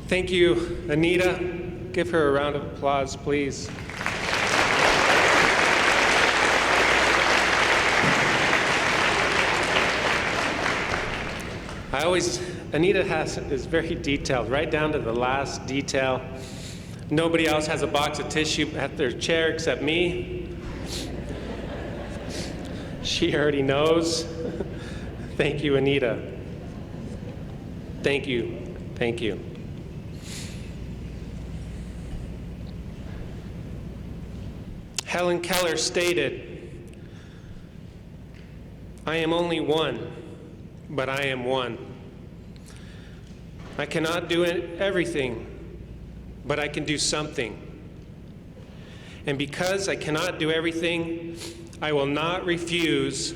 Thank you, Anita. Give her a round of applause, please. Anita is very detailed, right down to the last detail. Nobody else has a box of tissue at their chair except me. She already knows. Thank you, Anita. Thank you. Thank you. Helen Keller stated, "I am only one, but I am one. I cannot do everything, but I can do something. And because I cannot do everything, I will not refuse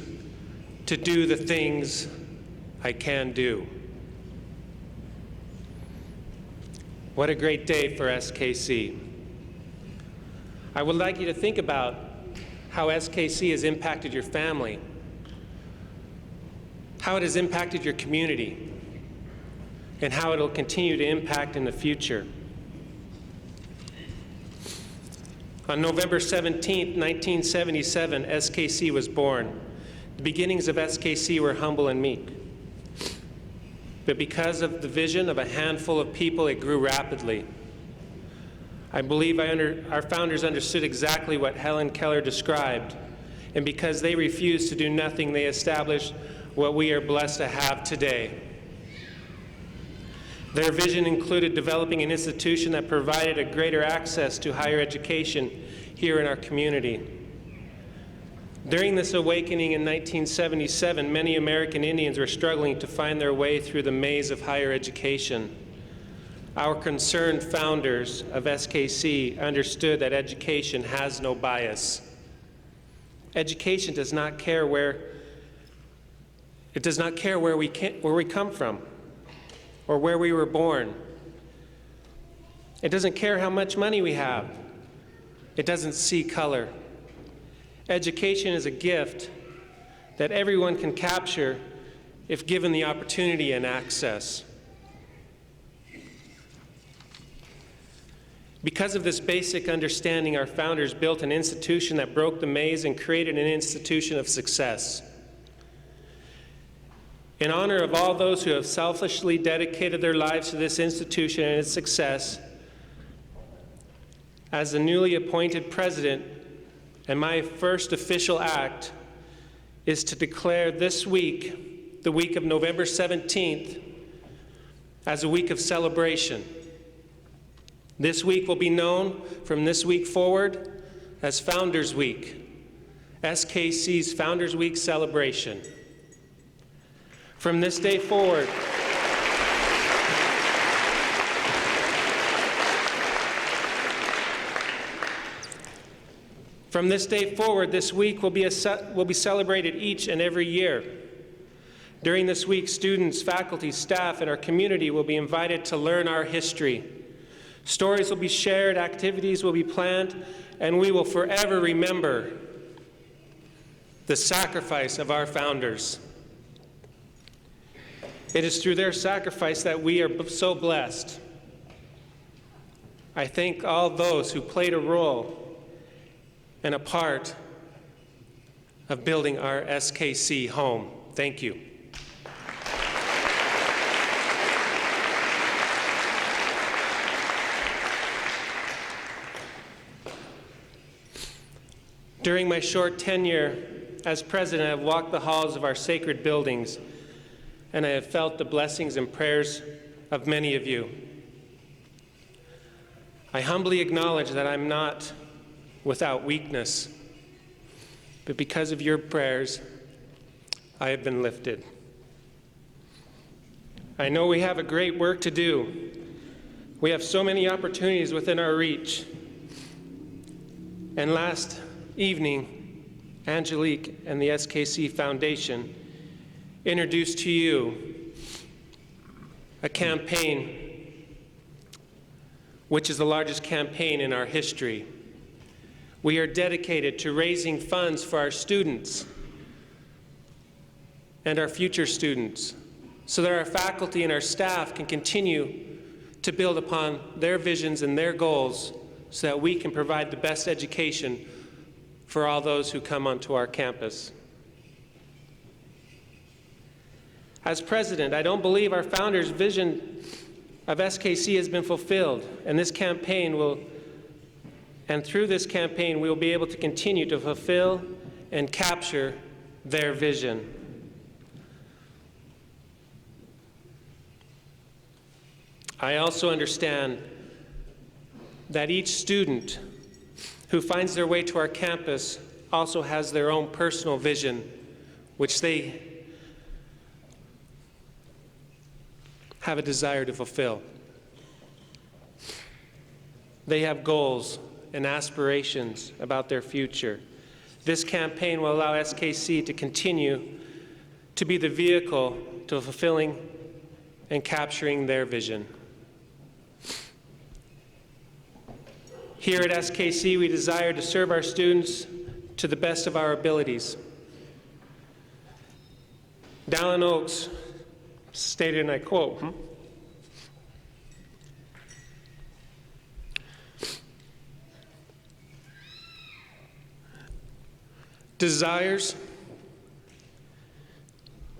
to do the things I can do." What a great day for SKC. I would like you to think about how SKC has impacted your family, how it has impacted your community, and how it will continue to impact in the future. On November 17, 1977, SKC was born. The beginnings of SKC were humble and meek. But because of the vision of a handful of people, it grew rapidly. I believe our founders understood exactly what Helen Keller described, and because they refused to do nothing, they established what we are blessed to have today. Their vision included developing an institution that provided a greater access to higher education here in our community. During this awakening in 1977, many American Indians were struggling to find their way through the maze of higher education. Our concerned founders of SKC understood that education has no bias. Education does not care where we come from or where we were born. It doesn't care how much money we have. It doesn't see color. Education is a gift that everyone can capture if given the opportunity and access. Because of this basic understanding, our founders built an institution that broke the maze and created an institution of success. In honor of all those who have selflessly dedicated their lives to this institution and its success, as the newly appointed president, and my first official act is to declare this week, the week of November 17th, as a week of celebration. This week will be known from this week forward as Founders Week, SKC's Founders Week celebration. From this day forward, this week will be celebrated each and every year. During this week, students, faculty, staff, and our community will be invited to learn our history. Stories will be shared, activities will be planned, and we will forever remember the sacrifice of our founders. It is through their sacrifice that we are so blessed. I thank all those who played a role and a part of building our SKC home. Thank you. During my short tenure as president, I have walked the halls of our sacred buildings, and I have felt the blessings and prayers of many of you. I humbly acknowledge that I'm not without weakness, but because of your prayers, I have been lifted. I know we have a great work to do. We have so many opportunities within our reach. And last evening, Angelique and the SKC Foundation introduced to you a campaign which is the largest campaign in our history. We are dedicated to raising funds for our students and our future students so that our faculty and our staff can continue to build upon their visions and their goals so that we can provide the best education for all those who come onto our campus. As president, I don't believe our founders' vision of SKC has been fulfilled, and through this campaign, we will be able to continue to fulfill and capture their vision. I also understand that each student who finds their way to our campus also has their own personal vision, which they have a desire to fulfill. They have goals and aspirations about their future. This campaign will allow SKC to continue to be the vehicle to fulfilling and capturing their vision. Here at SKC, we desire to serve our students to the best of our abilities. Dallin Oaks stated, and I quote, "Desires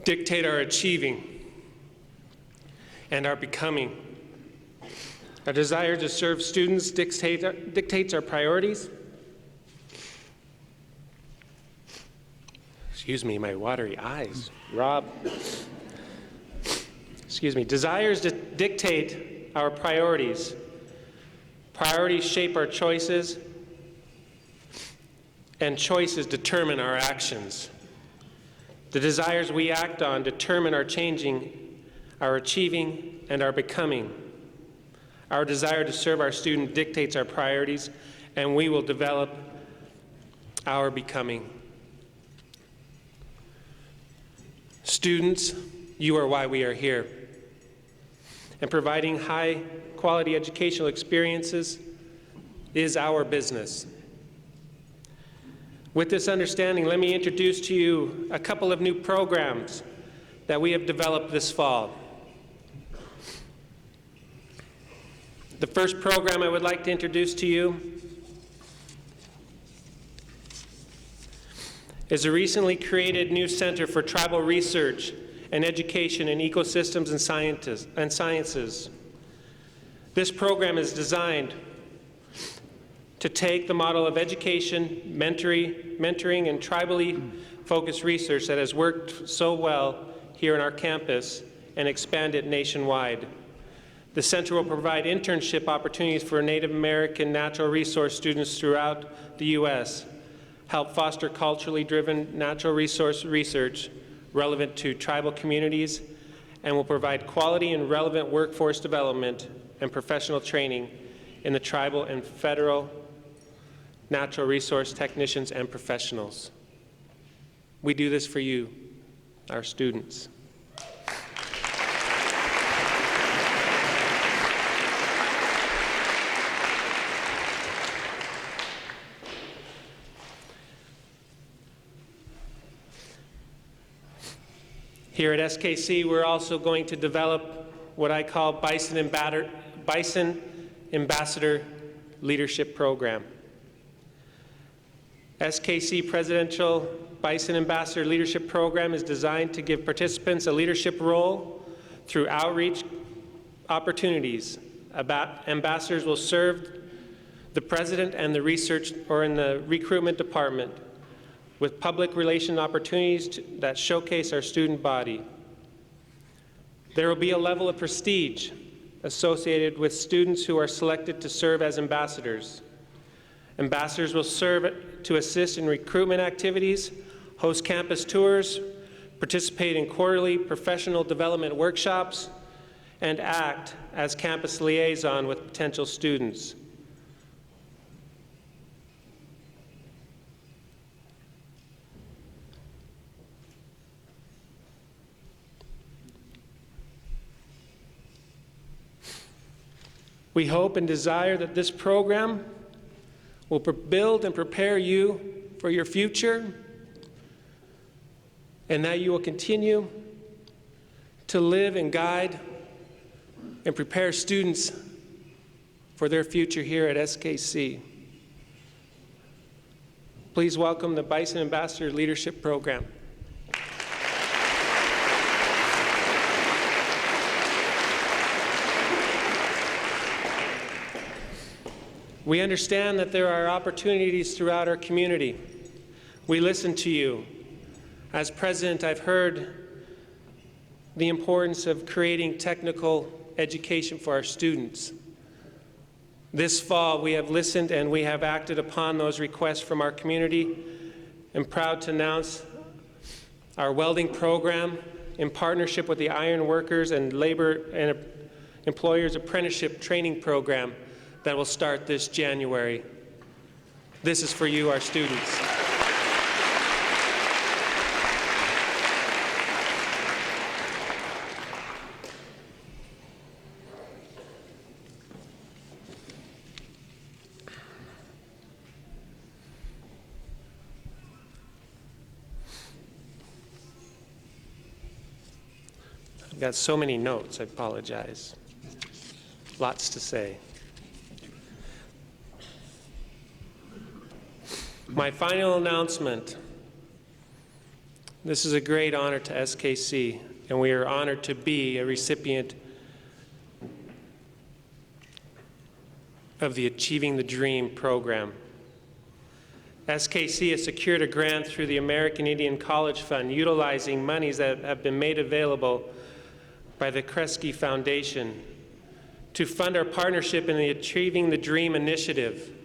dictate our achieving and our becoming. Our desire to serve students dictates our priorities." Excuse me, my watery eyes. Rob. Excuse me. Desires dictate our priorities. Priorities shape our choices, and choices determine our actions. The desires we act on determine our changing, our achieving, and our becoming. Our desire to serve our student dictates our priorities, and we will develop our becoming. Students, you are why we are here. And providing high-quality educational experiences is our business. With this understanding, let me introduce to you a couple of new programs that we have developed this fall. The first program I would like to introduce to you is a recently created new Center for Tribal Research and Education in Ecosystems and Sciences. This program is designed to take the model of education, mentoring, and tribally focused research that has worked so well here on our campus and expand it nationwide. The center will provide internship opportunities for Native American natural resource students throughout the U.S., help foster culturally driven natural resource research relevant to tribal communities, and will provide quality and relevant workforce development and professional training in the tribal and federal natural resource technicians and professionals. We do this for you, our students. Here at SKC, we're also going to develop what I call Bison Ambassador Leadership Program. SKC Presidential Bison Ambassador Leadership Program is designed to give participants a leadership role through outreach opportunities. Ambassadors will serve the president and the research or in the recruitment department with public relation opportunities that showcase our student body. There will be a level of prestige associated with students who are selected to serve as ambassadors. Ambassadors will serve to assist in recruitment activities, host campus tours, participate in quarterly professional development workshops, and act as campus liaison with potential students. We hope and desire that this program will build and prepare you for your future, and that you will continue to live and guide and prepare students for their future here at SKC. Please welcome the Bison Ambassador Leadership Program. We understand that there are opportunities throughout our community. We listen to you. As president, I've heard the importance of creating technical education for our students. This fall, we have listened and we have acted upon those requests from our community. I'm proud to announce our welding program in partnership with the Iron Workers and Labor and Employers Apprenticeship Training Program that will start this January. This is for you, our students. I've got so many notes, I apologize. Lots to say. My final announcement. This is a great honor to SKC, and we are honored to be a recipient of the Achieving the Dream program. SKC has secured a grant through the American Indian College Fund, utilizing monies that have been made available by the Kresge Foundation to fund our partnership in the Achieving the Dream initiative.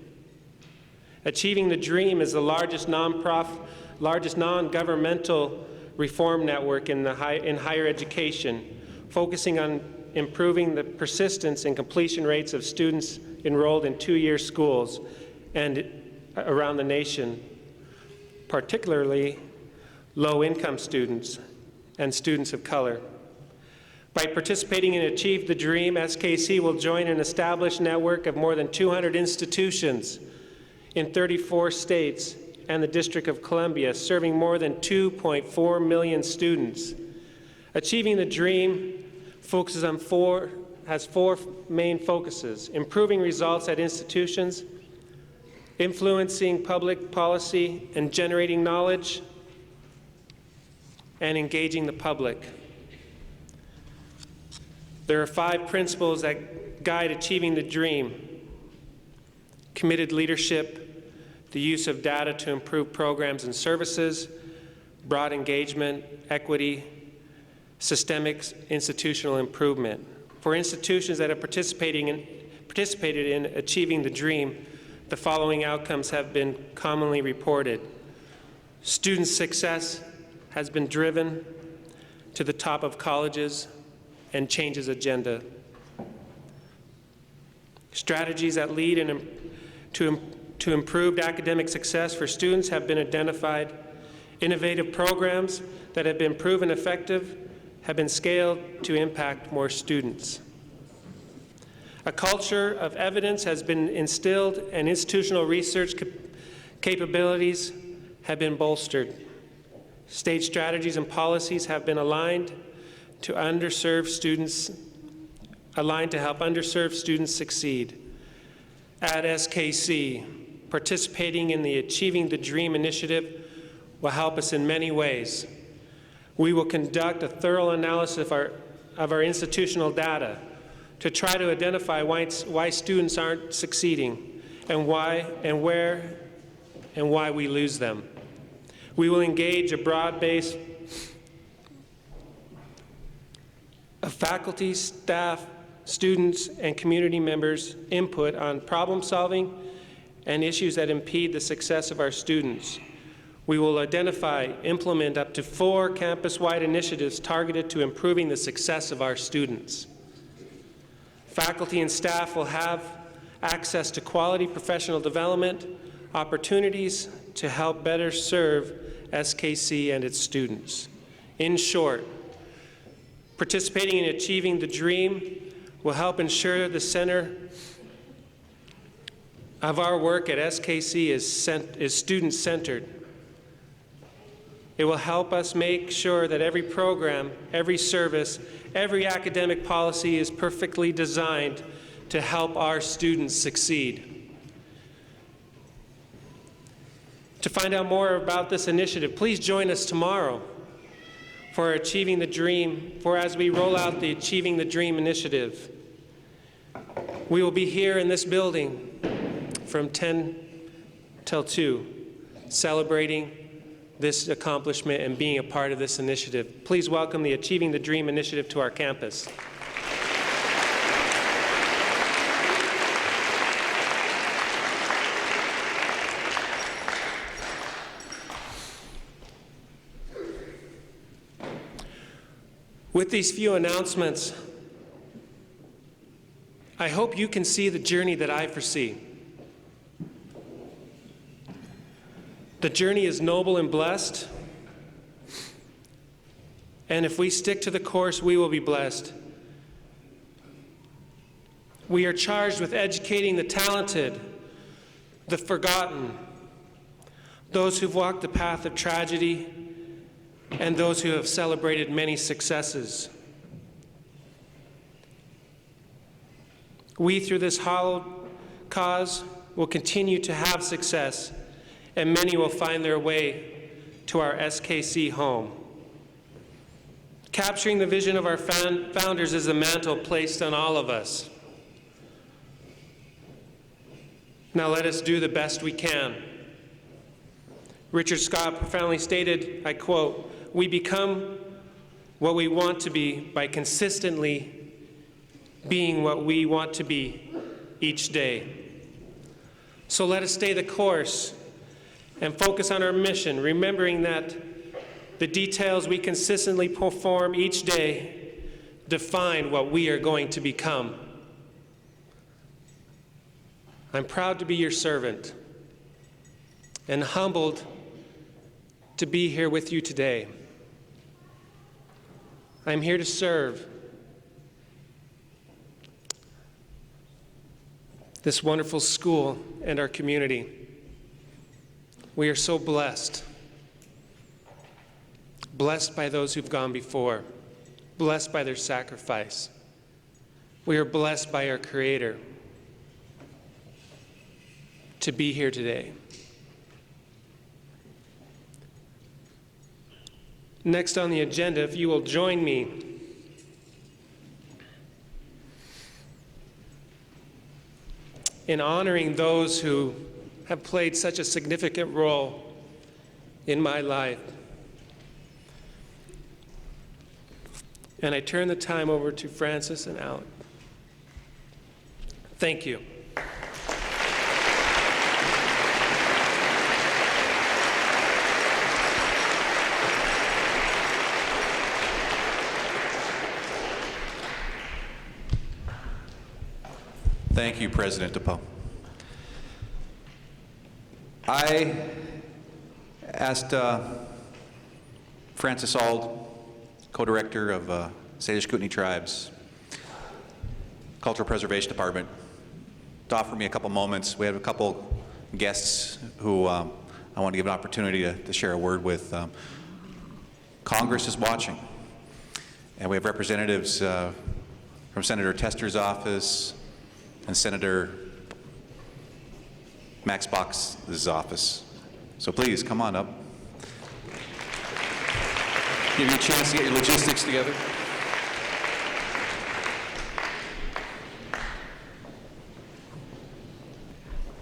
Achieving the Dream is the largest non-governmental reform network in higher education, focusing on improving the persistence and completion rates of students enrolled in two-year schools and around the nation, particularly low-income students and students of color. By participating in Achieve the Dream, SKC will join an established network of more than 200 institutions in 34 states and the District of Columbia, serving more than 2.4 million students. Achieving the Dream focuses on 4 has four main focuses: improving results at institutions, influencing public policy and generating knowledge, and engaging the public. There are 5 principles that guide achieving the dream: committed leadership, the use of data to improve programs and services, broad engagement, equity, systemic institutional improvement. For institutions that have participated in achieving the dream, the following outcomes have been commonly reported. Student success has been driven to the top of colleges and changes agenda. Strategies that lead to improved academic success for students have been identified. Innovative programs that have been proven effective have been scaled to impact more students. A culture of evidence has been instilled, and institutional research capabilities have been bolstered. State strategies and policies have been aligned to help underserved students succeed. At SKC, participating in the Achieving the Dream initiative will help us in many ways. We will conduct a thorough analysis of our institutional data to try to identify why students aren't succeeding and where and why we lose them. We will engage a broad base of faculty, staff, students, and community members' input on problem solving and issues that impede the success of our students. We will identify, implement up to 4 campus-wide initiatives targeted to improving the success of our students. Faculty and staff will have access to quality professional development opportunities to help better serve SKC and its students. In short, participating in Achieving the Dream will help ensure the center of our work at SKC is student-centered. It will help us make sure that every program, every service, every academic policy is perfectly designed to help our students succeed. To find out more about this initiative, please join us tomorrow for Achieving the Dream, as we roll out the Achieving the Dream initiative. We will be here in this building from 10 till 2, celebrating this accomplishment and being a part of this initiative. Please welcome the Achieving the Dream initiative to our campus. With these few announcements, I hope you can see the journey that I foresee. The journey is noble and blessed, and if we stick to the course, we will be blessed. We are charged with educating the talented, the forgotten, those who've walked the path of tragedy, and those who have celebrated many successes. We, through this hallowed cause, will continue to have success, and many will find their way to our SKC home. Capturing the vision of our founders is a mantle placed on all of us. Now let us do the best we can. Richard Scott profoundly stated, I quote, "We become what we want to be by consistently being what we want to be each day." So let us stay the course and focus on our mission, remembering that the details we consistently perform each day define what we are going to become. I'm proud to be your servant and humbled to be here with you today. I'm here to serve this wonderful school and our community. We are so blessed. Blessed by those who've gone before. Blessed by their sacrifice. We are blessed by our Creator to be here today. Next on the agenda, if you will join me in honoring those who have played such a significant role in my life. And I turn the time over to Francis and Alec. Thank you. Thank you, President DePoe. I asked Francis Auld, co-director of Salish Kootenai Tribes, Cultural Preservation Department, to offer me a couple moments. We have a couple guests who I want to give an opportunity to share a word with. Congress is watching, and we have representatives from Senator Tester's office and Senator Max Box's office. So please, come on up. Give you a chance to get your logistics together.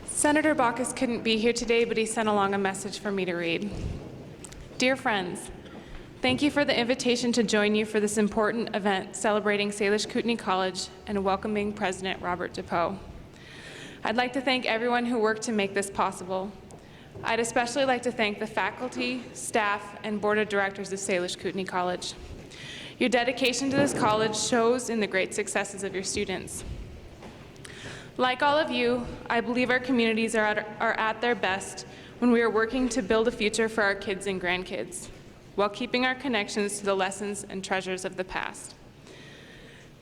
Senator Baucus couldn't be here today, but he sent along a message for me to read. Dear friends, thank you for the invitation to join you for this important event celebrating Salish Kootenai College and welcoming President Robert DePoe. I'd like to thank everyone who worked to make this possible. I'd especially like to thank the faculty, staff, and board of directors of Salish Kootenai College. Your dedication to this college shows in the great successes of your students. Like all of you, I believe our communities are at their best when we are working to build a future for our kids and grandkids, while keeping our connections to the lessons and treasures of the past.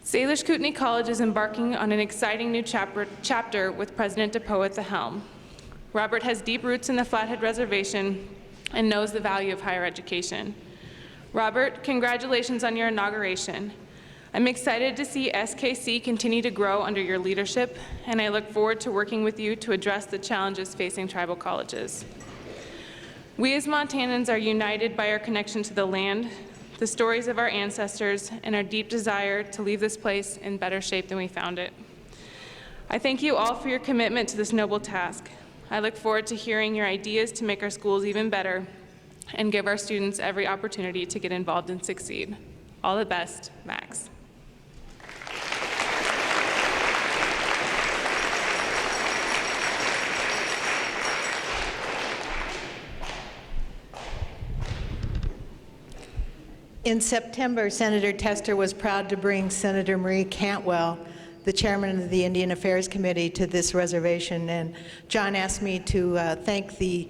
Salish Kootenai College is embarking on an exciting new chapter with President DePoe at the helm. Robert has deep roots in the Flathead Reservation and knows the value of higher education. Robert, congratulations on your inauguration. I'm excited to see SKC continue to grow under your leadership, and I look forward to working with you to address the challenges facing tribal colleges. We as Montanans are united by our connection to the land, the stories of our ancestors, and our deep desire to leave this place in better shape than we found it. I thank you all for your commitment to this noble task. I look forward to hearing your ideas to make our schools even better and give our students every opportunity to get involved and succeed. All the best, Max. In September, Senator Tester was proud to bring Senator Marie Cantwell, the chairman of the Indian Affairs Committee, to this reservation. And John asked me to thank the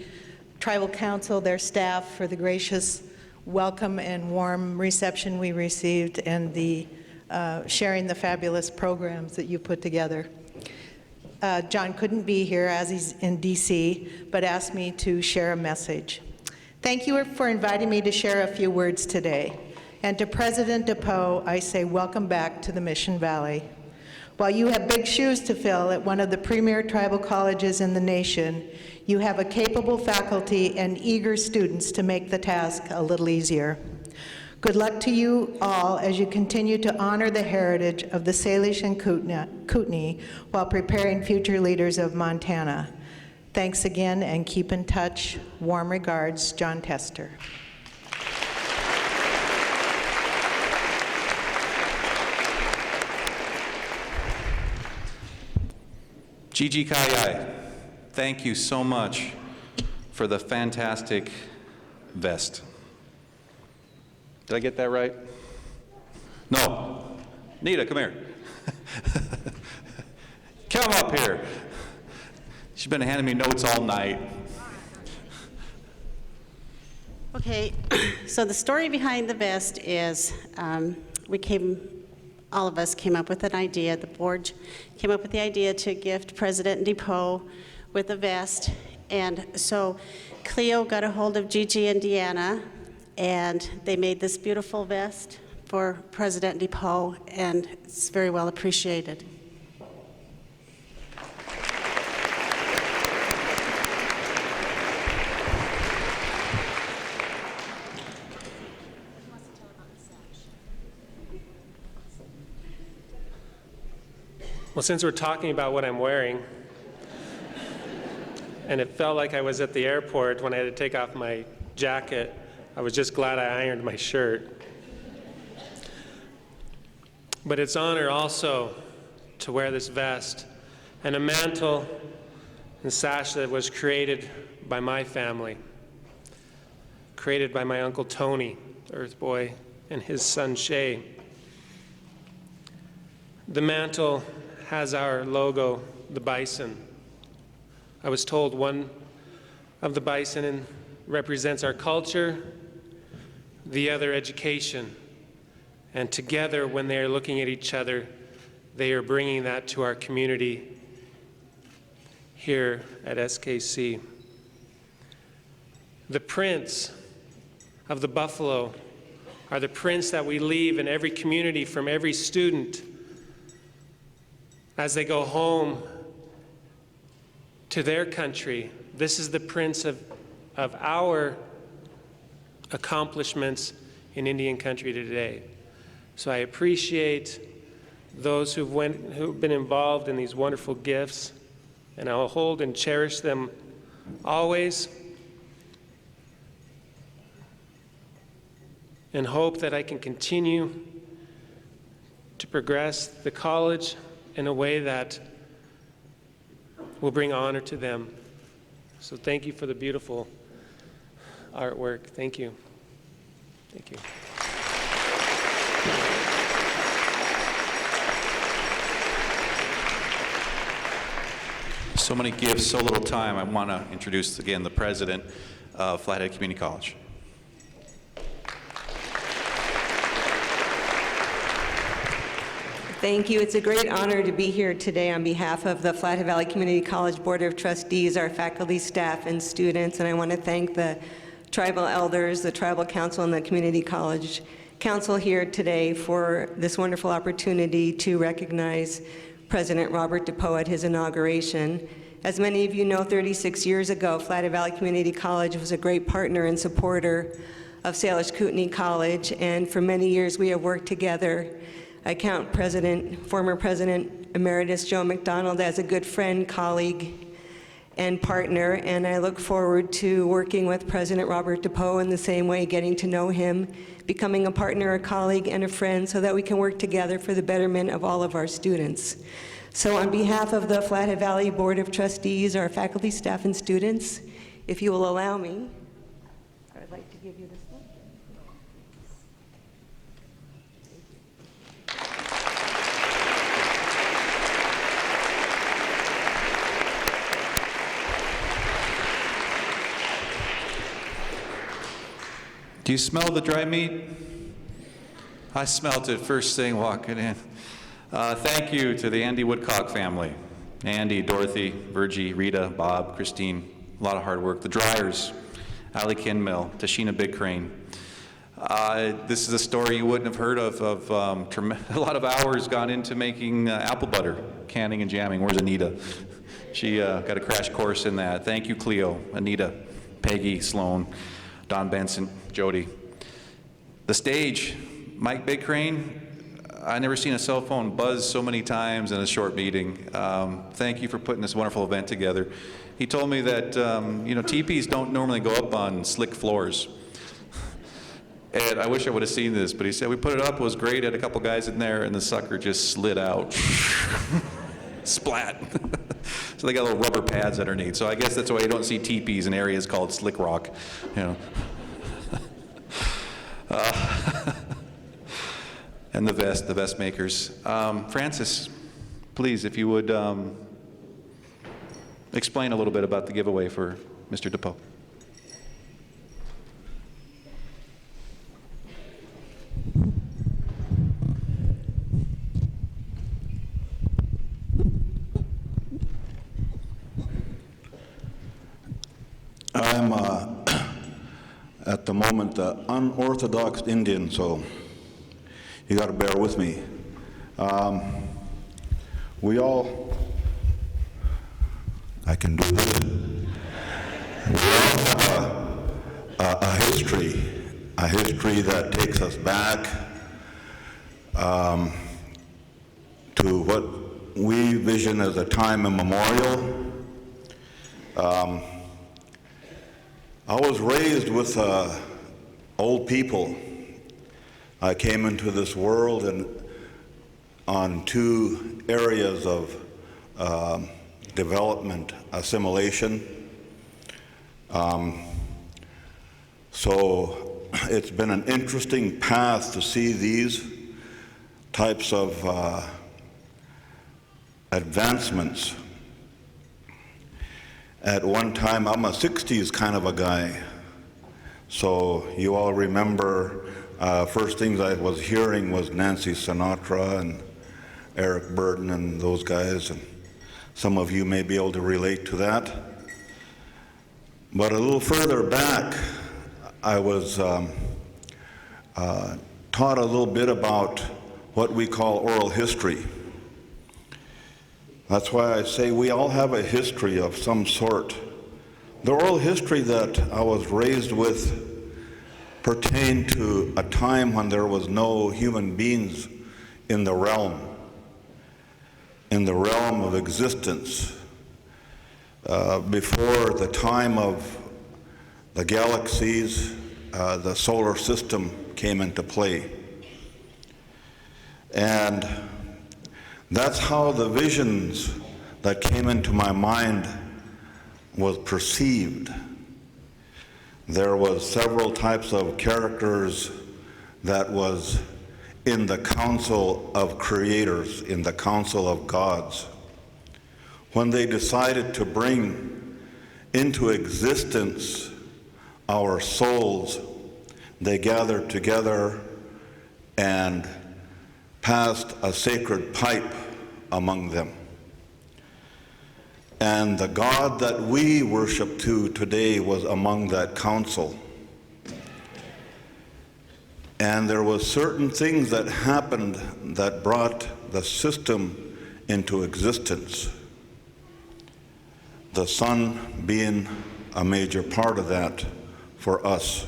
Tribal Council, their staff, for the gracious welcome and warm reception we received, and the sharing the fabulous programs that you put together. John couldn't be here as he's in DC, but asked me to share a message. Thank you for inviting me to share a few words today. And to President DePoe, I say welcome back to the Mission Valley. While you have big shoes to fill at one of the premier tribal colleges in the nation, you have a capable faculty and eager students to make the task a little easier. Good luck to you all as you continue to honor the heritage of the Salish and Kootenai while preparing future leaders of Montana. Thanks again, and keep in touch. Warm regards, John Tester. Gigi Kayai, thank you so much for the fantastic vest. Did I get that right? No. Nita, come here. Come up here. She's been handing me notes all night. Okay, so the story behind the vest is all of us came up with an idea. The board came up with the idea to gift President DePoe with a vest. And so Cleo got a hold of Gigi and Deanna, and they made this beautiful vest for President DePoe, and it's very well appreciated. Well, since we're talking about what I'm wearing, and it felt like I was at the airport when I had to take off my jacket, I was just glad I ironed my shirt. But it's honor also to wear this vest and a mantle and sash that was created by my family, created by my Uncle Tony, Earth Boy, and his son Shay. The mantle has our logo, the Bison. I was told one of the Bison represents our culture, the other education. And together, when they are looking at each other, they are bringing that to our community here at SKC. The prints of the buffalo are the prints that we leave in every community from every student as they go home to their country. This is the prints of our accomplishments in Indian country today. So I appreciate those who've been involved in these wonderful gifts, and I'll hold and cherish them always, and hope that I can continue to progress the college in a way that will bring honor to them. So thank you for the beautiful artwork. Thank you. Thank you. So many gifts, so little time. I want to introduce again the president of Flathead Community College. Thank you. It's a great honor to be here today on behalf of the Flathead Valley Community College Board of Trustees, our faculty, staff, and students. And I want to thank the tribal elders, the tribal council, and the community college council here today for this wonderful opportunity to recognize President Robert DePoe at his inauguration. As many of you know, 36 years ago, Flathead Valley Community College was a great partner and supporter of Salish Kootenai College, and for many years we have worked together. I count former President Emeritus Joe McDonald as a good friend, colleague, and partner, and I look forward to working with President Robert DePoe in the same way, getting to know him, becoming a partner, a colleague, and a friend so that we can work together for the betterment of all of our students. So on behalf of the Flathead Valley Board of Trustees, our faculty, staff, and students, if you will allow me, I'd like to give you this one. Do you smell the dry meat? I smelt it first thing walking in. Thank you to the Andy Woodcock family. Andy, Dorothy, Virgie, Rita, Bob, Christine, a lot of hard work. The Dryers, Allie Kinmill, Tashina Big Crane. This is a story you wouldn't have heard of a lot of hours gone into making apple butter, canning and jamming. Where's Anita? She got a crash course in that. Thank you, Cleo, Anita, Peggy, Sloan, Don Benson, Jody. The stage, Mike Big Crane. I never seen a cell phone buzz so many times in a short meeting. Thank you for putting this wonderful event together. He told me that teepees don't normally go up on slick floors. And I wish I would have seen this, but he said we put it up, it was great, had a couple guys in there, and the sucker just slid out. Splat. So they got little rubber pads underneath. So I guess that's why you don't see teepees in areas called slick rock, and the vest makers. Francis, please, if you would explain a little bit about the giveaway for Mr. DePoe. I'm at the moment an unorthodox Indian, so You got to bear with me. I can do this. We all have a history that takes us back to what we vision as a time immemorial. I was raised with old people. I came into this world on two areas of development, assimilation. So it's been an interesting path to see these types of advancements. At one time, I'm a 60s kind of a guy. So you all remember, first things I was hearing was Nancy Sinatra and Eric Burden and those guys, and some of you may be able to relate to that. But a little further back, I was taught a little bit about what we call oral history. That's why I say we all have a history of some sort. The oral history that I was raised with pertained to a time when there was no human beings in the realm of existence, before the time of the galaxies, the solar system came into play. And that's how the visions that came into my mind was perceived. There was several types of characters that was in the council of creators, in the council of gods. When they decided to bring into existence our souls, they gathered together and passed a sacred pipe among them. And the God that we worship to today was among that council. And there was certain things that happened that brought the system into existence. The sun being a major part of that for us.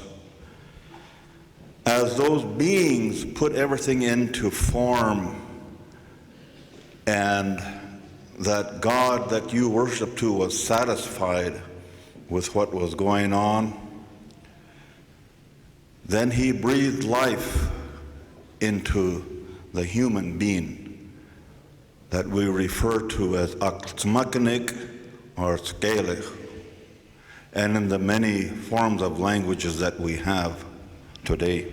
As those beings put everything into form, and that God that you worship to was satisfied with what was going on, then he breathed life into the human being that we refer to as Aksmakanik or Scalich, and in the many forms of languages that we have today.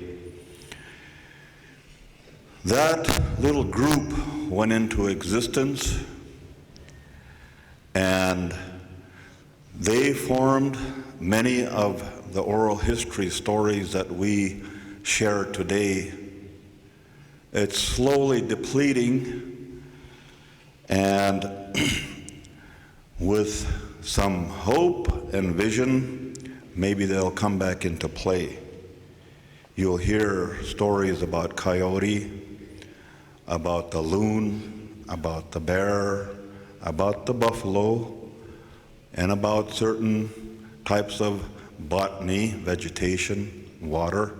That little group went into existence, and they formed many of the oral history stories that we share today. It's slowly depleting, and with some hope and vision, maybe they'll come back into play. You'll hear stories about coyote, about the loon, about the bear, about the buffalo, and about certain types of botany, vegetation, water.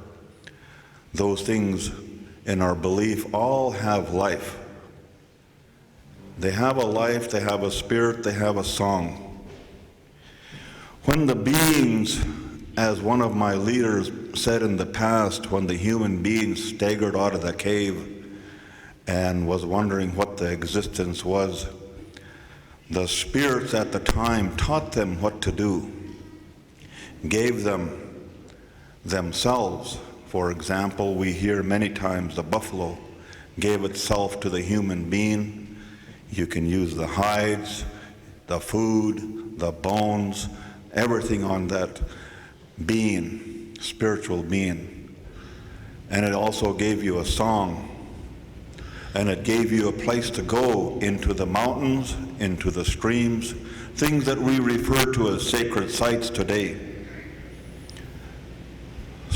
Those things, in our belief, all have life. They have a life, they have a spirit, they have a song. When the beings, as one of my leaders said in the past, when the human beings staggered out of the cave and was wondering what the existence was, the spirits at the time taught them what to do, gave them themselves. For example, we hear many times the buffalo gave itself to the human being. You can use the hides, the food, the bones, everything on that being, spiritual being. And it also gave you a song. And it gave you a place to go into the mountains, into the streams, things that we refer to as sacred sites today.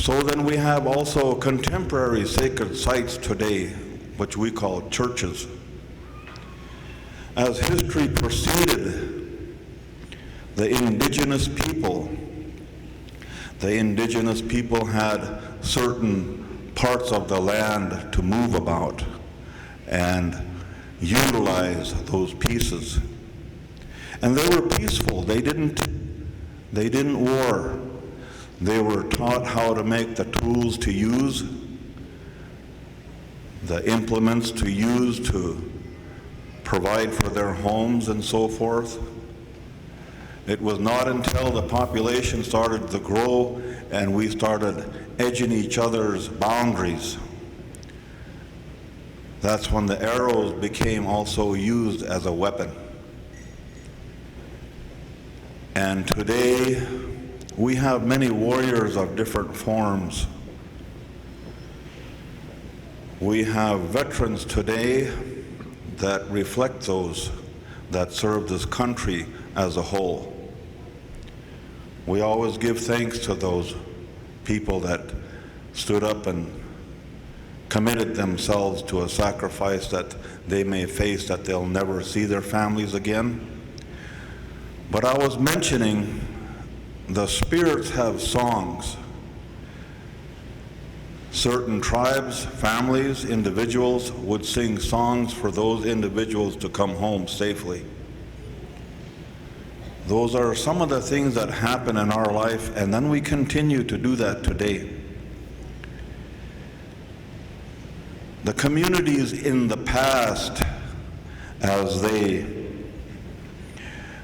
So then we have also contemporary sacred sites today, which we call churches. As history proceeded, the indigenous people had certain parts of the land to move about and utilize those pieces. And they were peaceful. They didn't war. They were taught how to make the tools to use, the implements to use to provide for their homes and so forth. It was not until the population started to grow and we started edging each other's boundaries, that's when the arrows became also used as a weapon. And today, we have many warriors of different forms. We have veterans today that reflect those that serve this country as a whole. We always give thanks to those people that stood up and committed themselves to a sacrifice that they may face, that they'll never see their families again. But I was mentioning the spirits have songs. Certain tribes, families, individuals would sing songs for those individuals to come home safely. Those are some of the things that happen in our life, and then we continue to do that today. The communities in the past, as they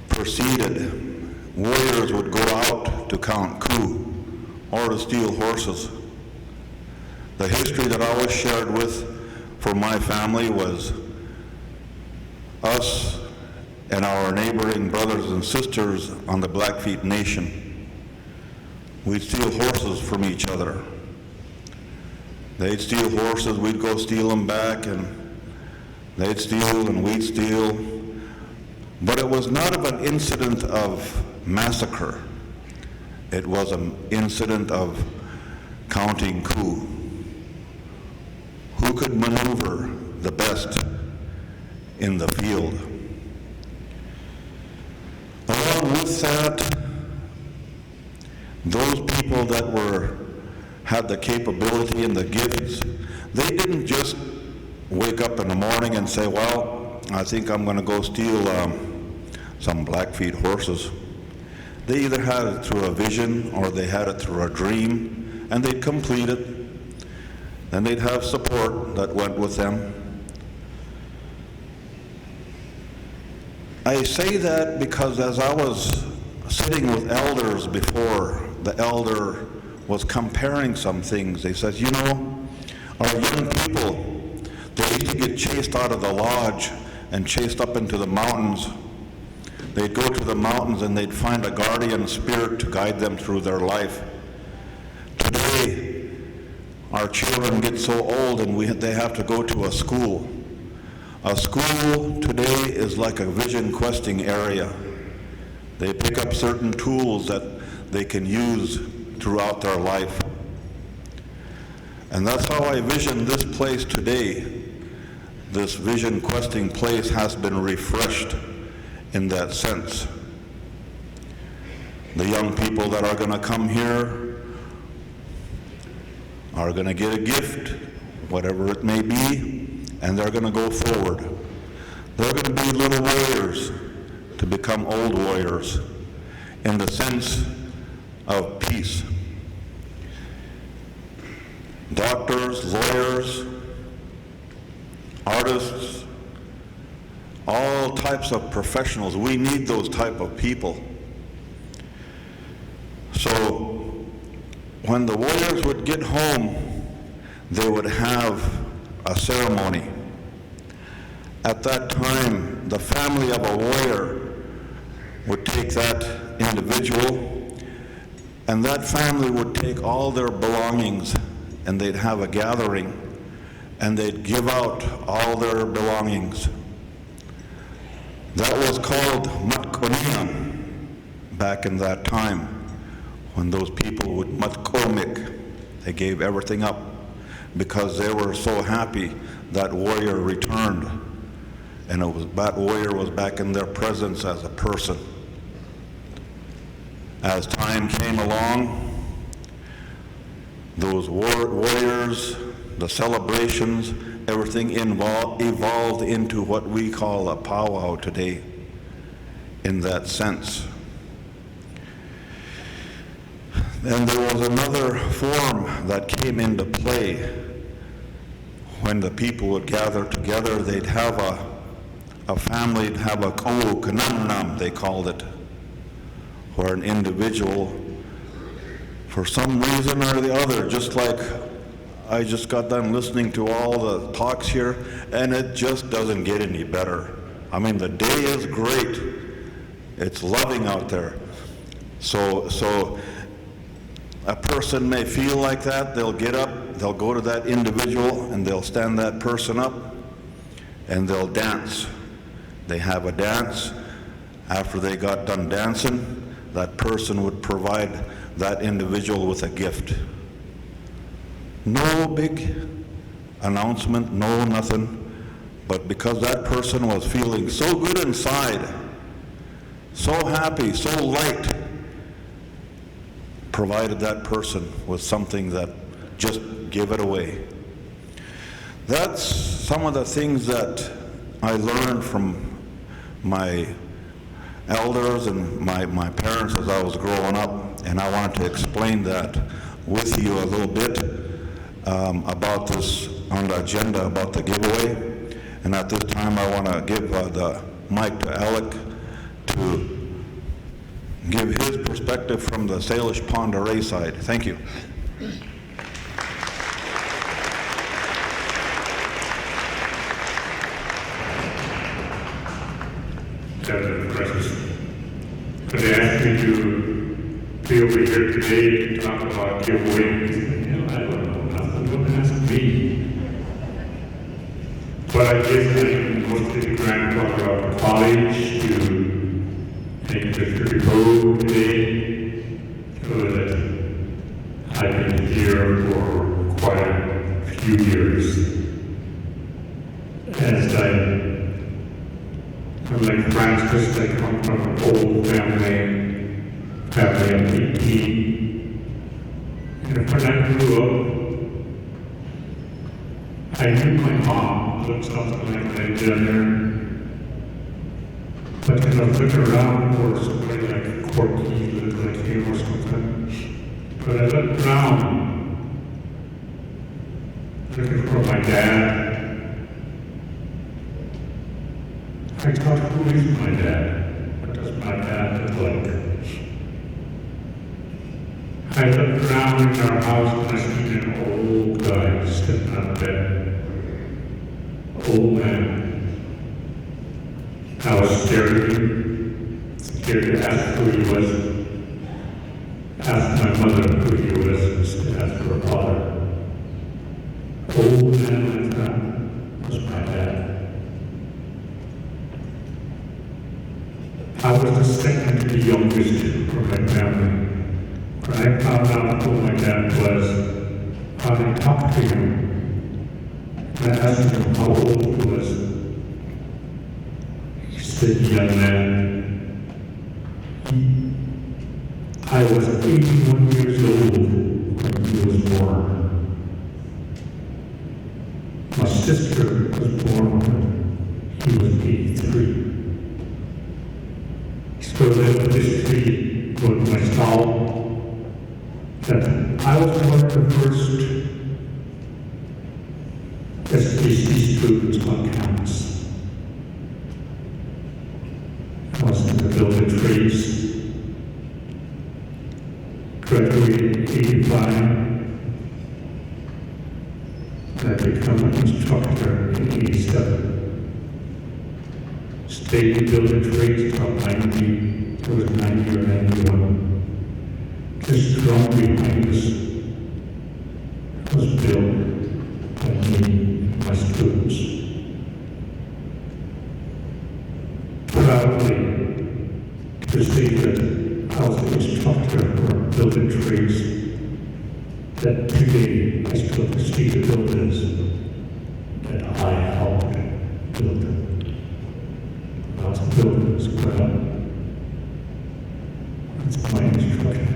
proceeded, warriors would go out to count coup or to steal horses. The history that I was shared with for my family was us and our neighboring brothers and sisters on the Blackfeet Nation. We'd steal horses from each other. They'd steal horses, we'd go steal them back, and they'd steal and we'd steal. But it was not of an incident of massacre. It was an incident of counting coup. Who could maneuver the best in the field? Along with that, those people that had the capability and the gifts, they didn't just wake up in the morning and say, well, I think I'm going to go steal some Blackfeet horses. They either had it through a vision or they had it through a dream, and they'd complete it. Then they'd have support that went with them. I say that because as I was sitting with elders before, the elder was comparing some things. They said, you know, our young people, they used to get chased out of the lodge and chased up into the mountains. They'd go to the mountains and they'd find a guardian spirit to guide them through their life. Today, our children get so old and they have to go to a school. A school today is like a vision questing area. They pick up certain tools that they can use throughout their life. And that's how I vision this place today. This vision questing place has been refreshed in that sense. The young people that are going to come here are going to get a gift, whatever it may be, and they're going to go forward. They're going to be little warriors to become old warriors in the sense of peace. Doctors, lawyers, artists, all types of professionals. We need those type of people. So when the warriors would get home, they would have a ceremony. At that time, the family of a warrior would take that individual, and that family would take all their belongings, and they'd have a gathering, and they'd give out all their belongings. That was called matkonian back in that time, when those people would matkomik. They gave everything up because they were so happy that warrior returned. And that warrior was back in their presence as a person. As time came along, those warriors, the celebrations, everything evolved into what we call a powwow today in that sense. And there was another form that came into play. When the people would gather together, they'd have a family, they'd have a kanam, they called it, where an individual, for some reason or the other, just like I just got done listening to all the talks here, and it just doesn't get any better. I mean, the day is great. It's loving out there. So a person may feel like that, they'll get up, they'll go to that individual, and they'll stand that person up, and they'll dance. They have a dance. After they got done dancing, that person would provide that individual with a gift. No big announcement, no nothing, but because that person was feeling so good inside, so happy, so light, provided that person with something that just give it away. That's some of the things that I learned from my elders and my parents as I was growing up, and I wanted to explain that with you a little bit about this on the agenda about the giveaway. And at this time I want to give the mic to Alec to give his perspective from the Salish Pond Array side. Thank you. They asked me to be over here today to talk about giveaways. I don't know nothing. Don't ask me. But I guess I'm mostly the grandfather of college to thank Mr. DePoe today so that I've been here for quite a few years. As I'm like Francis, I come from an old family of 18. And when I grew up, I knew my mom looked something like my dinner. But then I was looking around for somebody like Corky, looked like him or something. But I looked around, looking for my dad. I thought, who is my dad? What does my dad look like? I looked around in our house and I seen an old guy sitting on a bed. Old man. I was scared to ask who he was. Asked my mother who he was instead of ask her father. Old man like that was my dad. I was the second to the youngest from my family. When I found out who my dad was, I talked to him. And I asked him how old he was. He said, young man, I was 81 years old when he was born. My sister was born when he was 83. So that the history was myself, that I was one of the first SKC students on campus. I was in the building trades, graduated in 85, and I became an instructor in 87. Stayed in building trades till 90. It was 90 or 91. This drum behind us was built by me and my students. Proudly to say that I was the instructor for building trades that today I still see the buildings that I helped build. Lots of buildings put up. It's my instructor,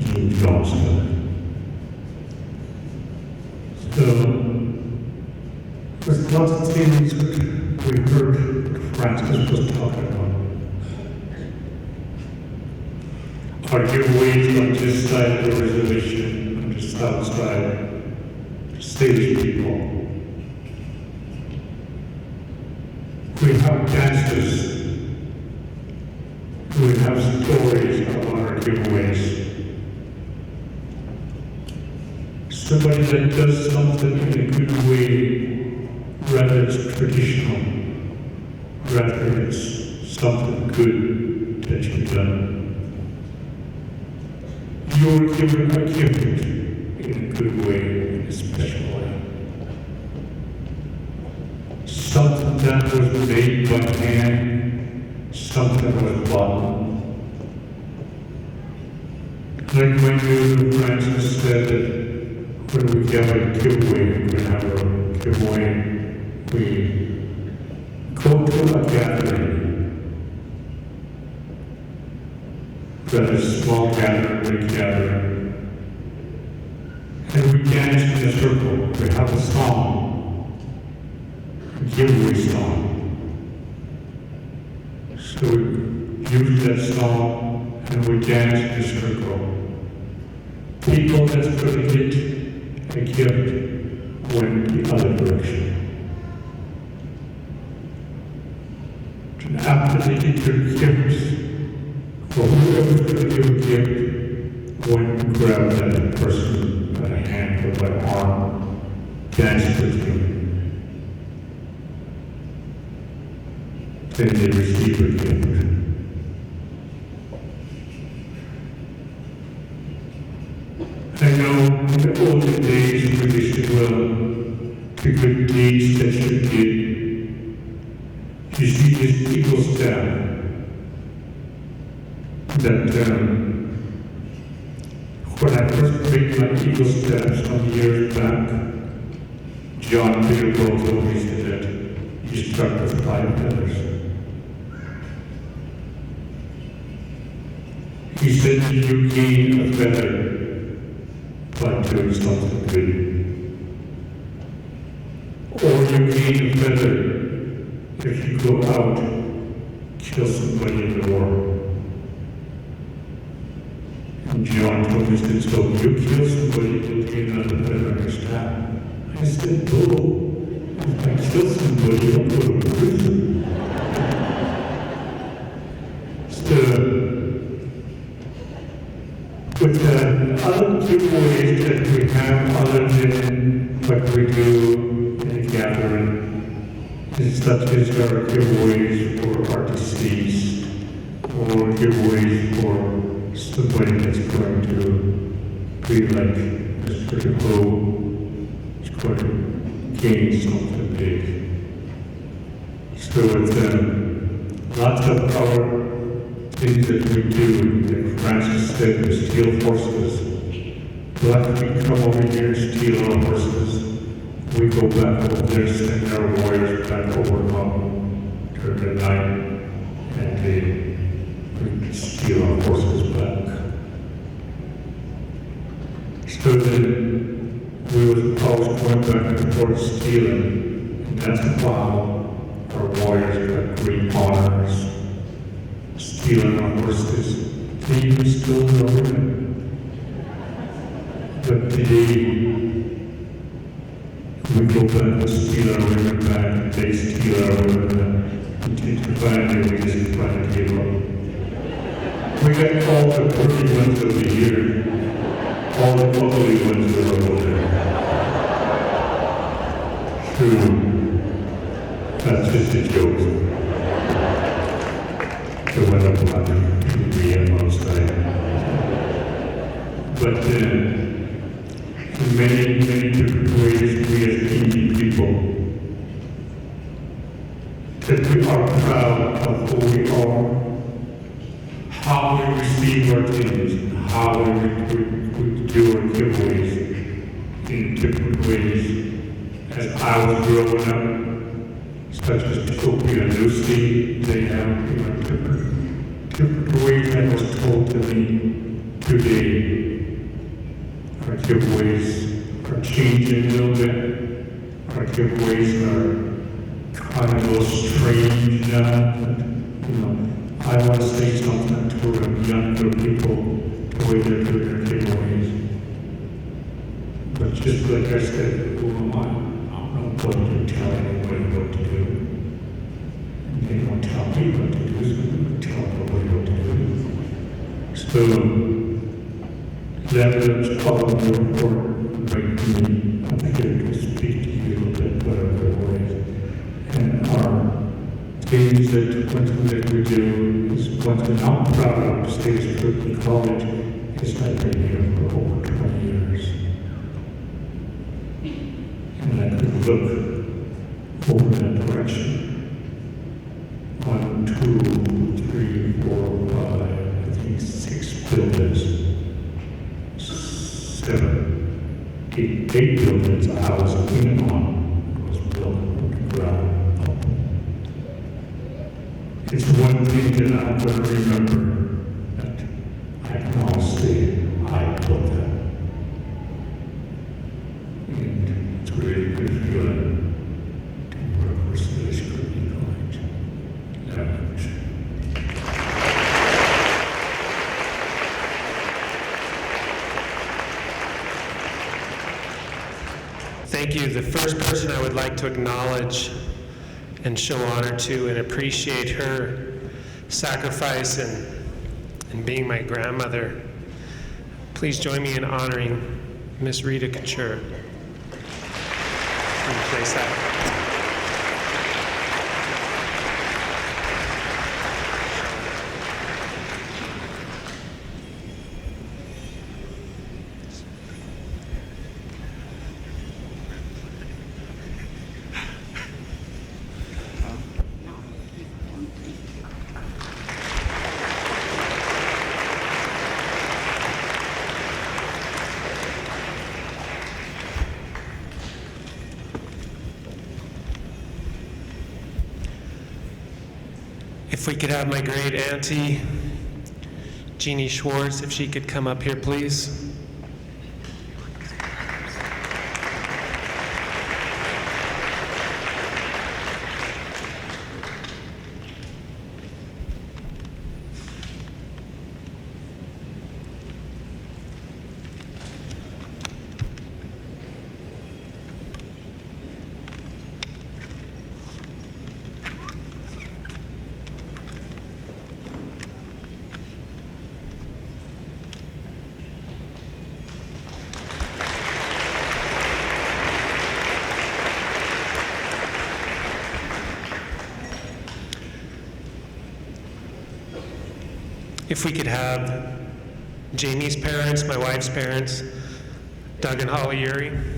Gene Johnson. So, there's lots of things that we heard Francis was talking about. Our giveaways on this side of the reservation, on the south side, Salish people. We have dances. We have stories about our giveaways. Somebody that does something in a good way, rather it's traditional, rather it's something good that you've done. You're given a gift in a good way, in a special way. Something that was made by hand, something was bought. Like when you, Francis, said that when we have a giveaway, we have a giveaway, we go to a gathering. That is small gathering, big gathering. And we dance in a circle. We have a song, a giveaway song. So we use that song and we dance in a circle. People that's going to get a gift went the other direction. And after they get their gifts, for whoever's going to give a gift, went and grabbed that person by the hand or by the arm, danced with him. Then they receive a gift. I know in the olden days we used to, the good deeds that you did. You see this eagle staff that when I first made my eagle staff some years back, John Peter told me that you start with 5 feathers. He said you gain a feather by doing something good. Or you gain a feather if you go out, kill somebody in the war. And John told me, he said, so you kill somebody, you'll gain another feather on your staff. I said, no, if I kill somebody, I'll go to prison. With the other giveaways that we have, other than what we do in a gathering, is such as our giveaways for our deceased, or giveaways for somebody that's going to be like Mr. DePoe, is going to gain something big. So with lots of our things that we do, like Francis said, we steal horses. Black people come over here and steal our horses. We go back over there, send our warriors back over home during the night, and we steal our horses back. So then we was always going back and forth stealing, and that's why our warriors got great honors. Stealing our horses, they even stole our women. But today, we go back and steal our women back, they steal our women back, and finally we just finally give up. We got all the pretty ones over here, all the ugly ones are over there. True, that's just a joke. The one up on the end outside. But in many, many different ways, we as Indian people, that we are proud of who we are, how we receive our things, how we do our giveaways in different ways. As I was growing up, such as Utopia and Lucy, they have different ways that was told to me today. Our giveaways are changing a little bit. Our giveaways are kind of a little strange now. But, I want to say something to the younger people, the way they're doing their giveaways. But just like I said, I'm not going to tell anybody what to do. And they don't tell me what to do, so I'm going to tell nobody what to do. So, that's probably important right to me. I think it will speak to you a little bit, whatever it was. And our things that we do is one thing I'm proud of, Salish Kootenai College, is I've been here for over 20 years. And I could look over that direction. 1, 2, 3, 4, 5, I think 6 buildings. 7, 8 buildings I was in on was built from the ground up. It's one thing that I'm going to remember, that I can all say I built that. And it's really good feeling to work for Salish Kootenai College. That much. Thank you. The first person I would like to acknowledge and show honor to and appreciate her sacrifice and being my grandmother. Please join me in honoring Miss Rita Couture. Place that. If we could have my great auntie, Jeannie Schwartz, if she could come up here, please. If we could have Jamie's parents, my wife's parents, Doug and Holly Urey.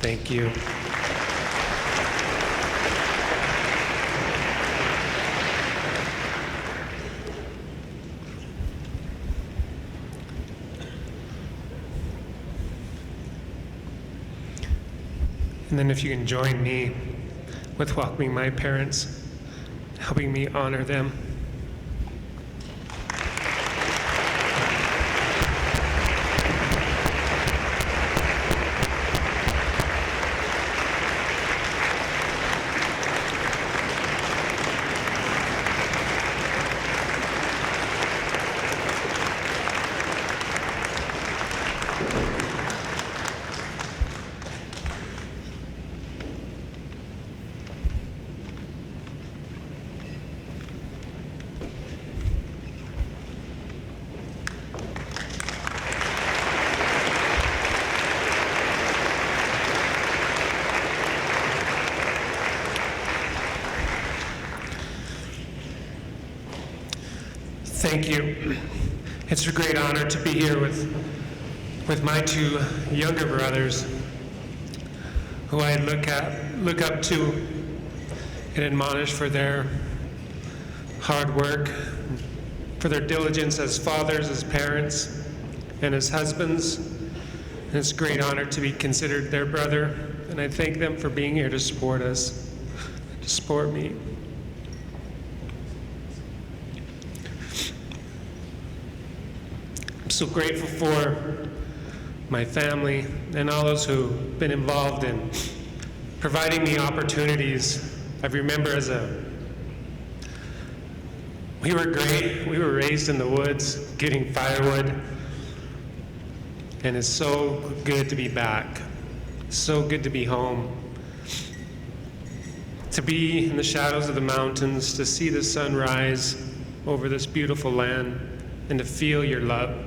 Thank you. And then if you can join me with welcoming my parents, helping me honor them. Thank you. It's a great honor to be here with my two younger brothers, who I look up to and admonish for their hard work, for their diligence as fathers, as parents, and as husbands. And it's a great honor to be considered their brother, and I thank them for being here to support us, to support me. I'm so grateful for my family and all those who've been involved in providing me opportunities. I remember we were great. We were raised in the woods getting firewood, and it's so good to be back. So good to be home. To be in the shadows of the mountains, to see the sun rise over this beautiful land, and to feel your love.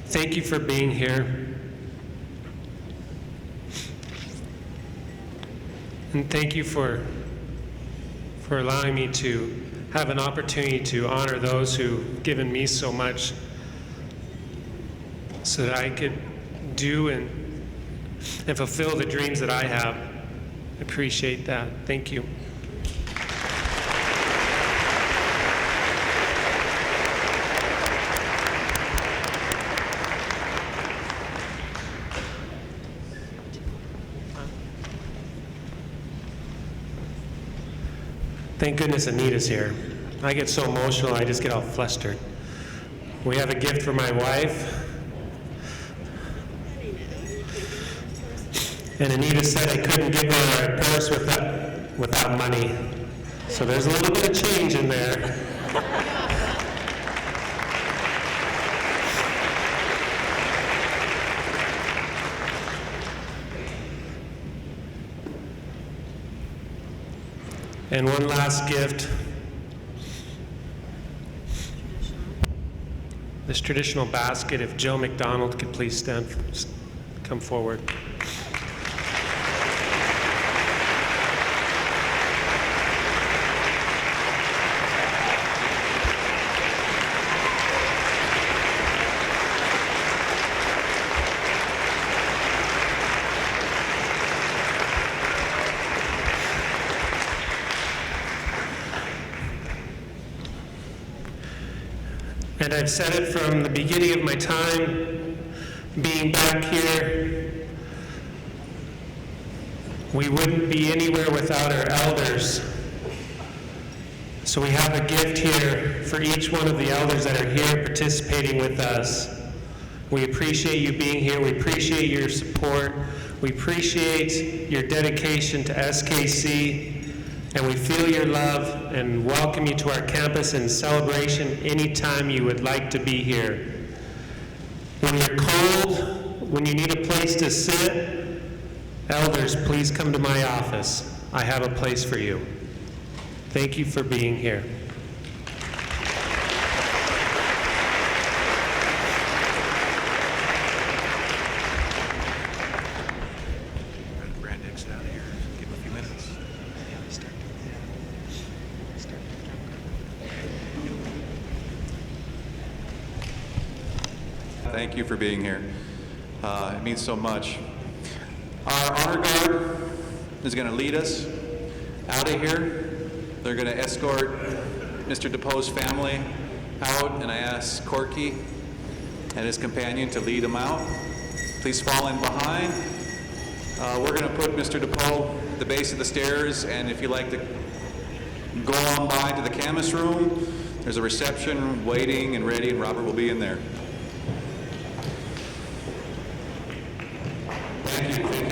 Thank you for being here. And thank you for allowing me to have an opportunity to honor those who've given me so much so that I could do and fulfill the dreams that I have. I appreciate that. Thank you. Thank goodness Anita's here. I get so emotional, I just get all flustered. We have a gift for my wife. And Anita said I couldn't give her a purse without money. So there's a little bit of change in there. And one last gift. This traditional basket, if Joe McDonald could please come forward. And I've said it from the beginning of my time being back here, we wouldn't be anywhere without our elders. So we have a gift here for each one of the elders that are here participating with us. We appreciate you being here. We appreciate your support. We appreciate your dedication to SKC. And we feel your love and welcome you to our campus in celebration anytime you would like to be here. When you're cold, when you need a place to sit, elders, please come to my office. I have a place for you. Thank you for being here. Thank you for being here. It means so much. Our honor guard is going to lead us out of here. They're going to escort Mr. DePoe's family out, and I ask Corky and his companion to lead them out. Please fall in behind. We're going to put Mr. DePoe at the base of the stairs, and if you'd like to go on by to the campus room, there's a reception waiting and ready, and Robert will be in there. Thank you.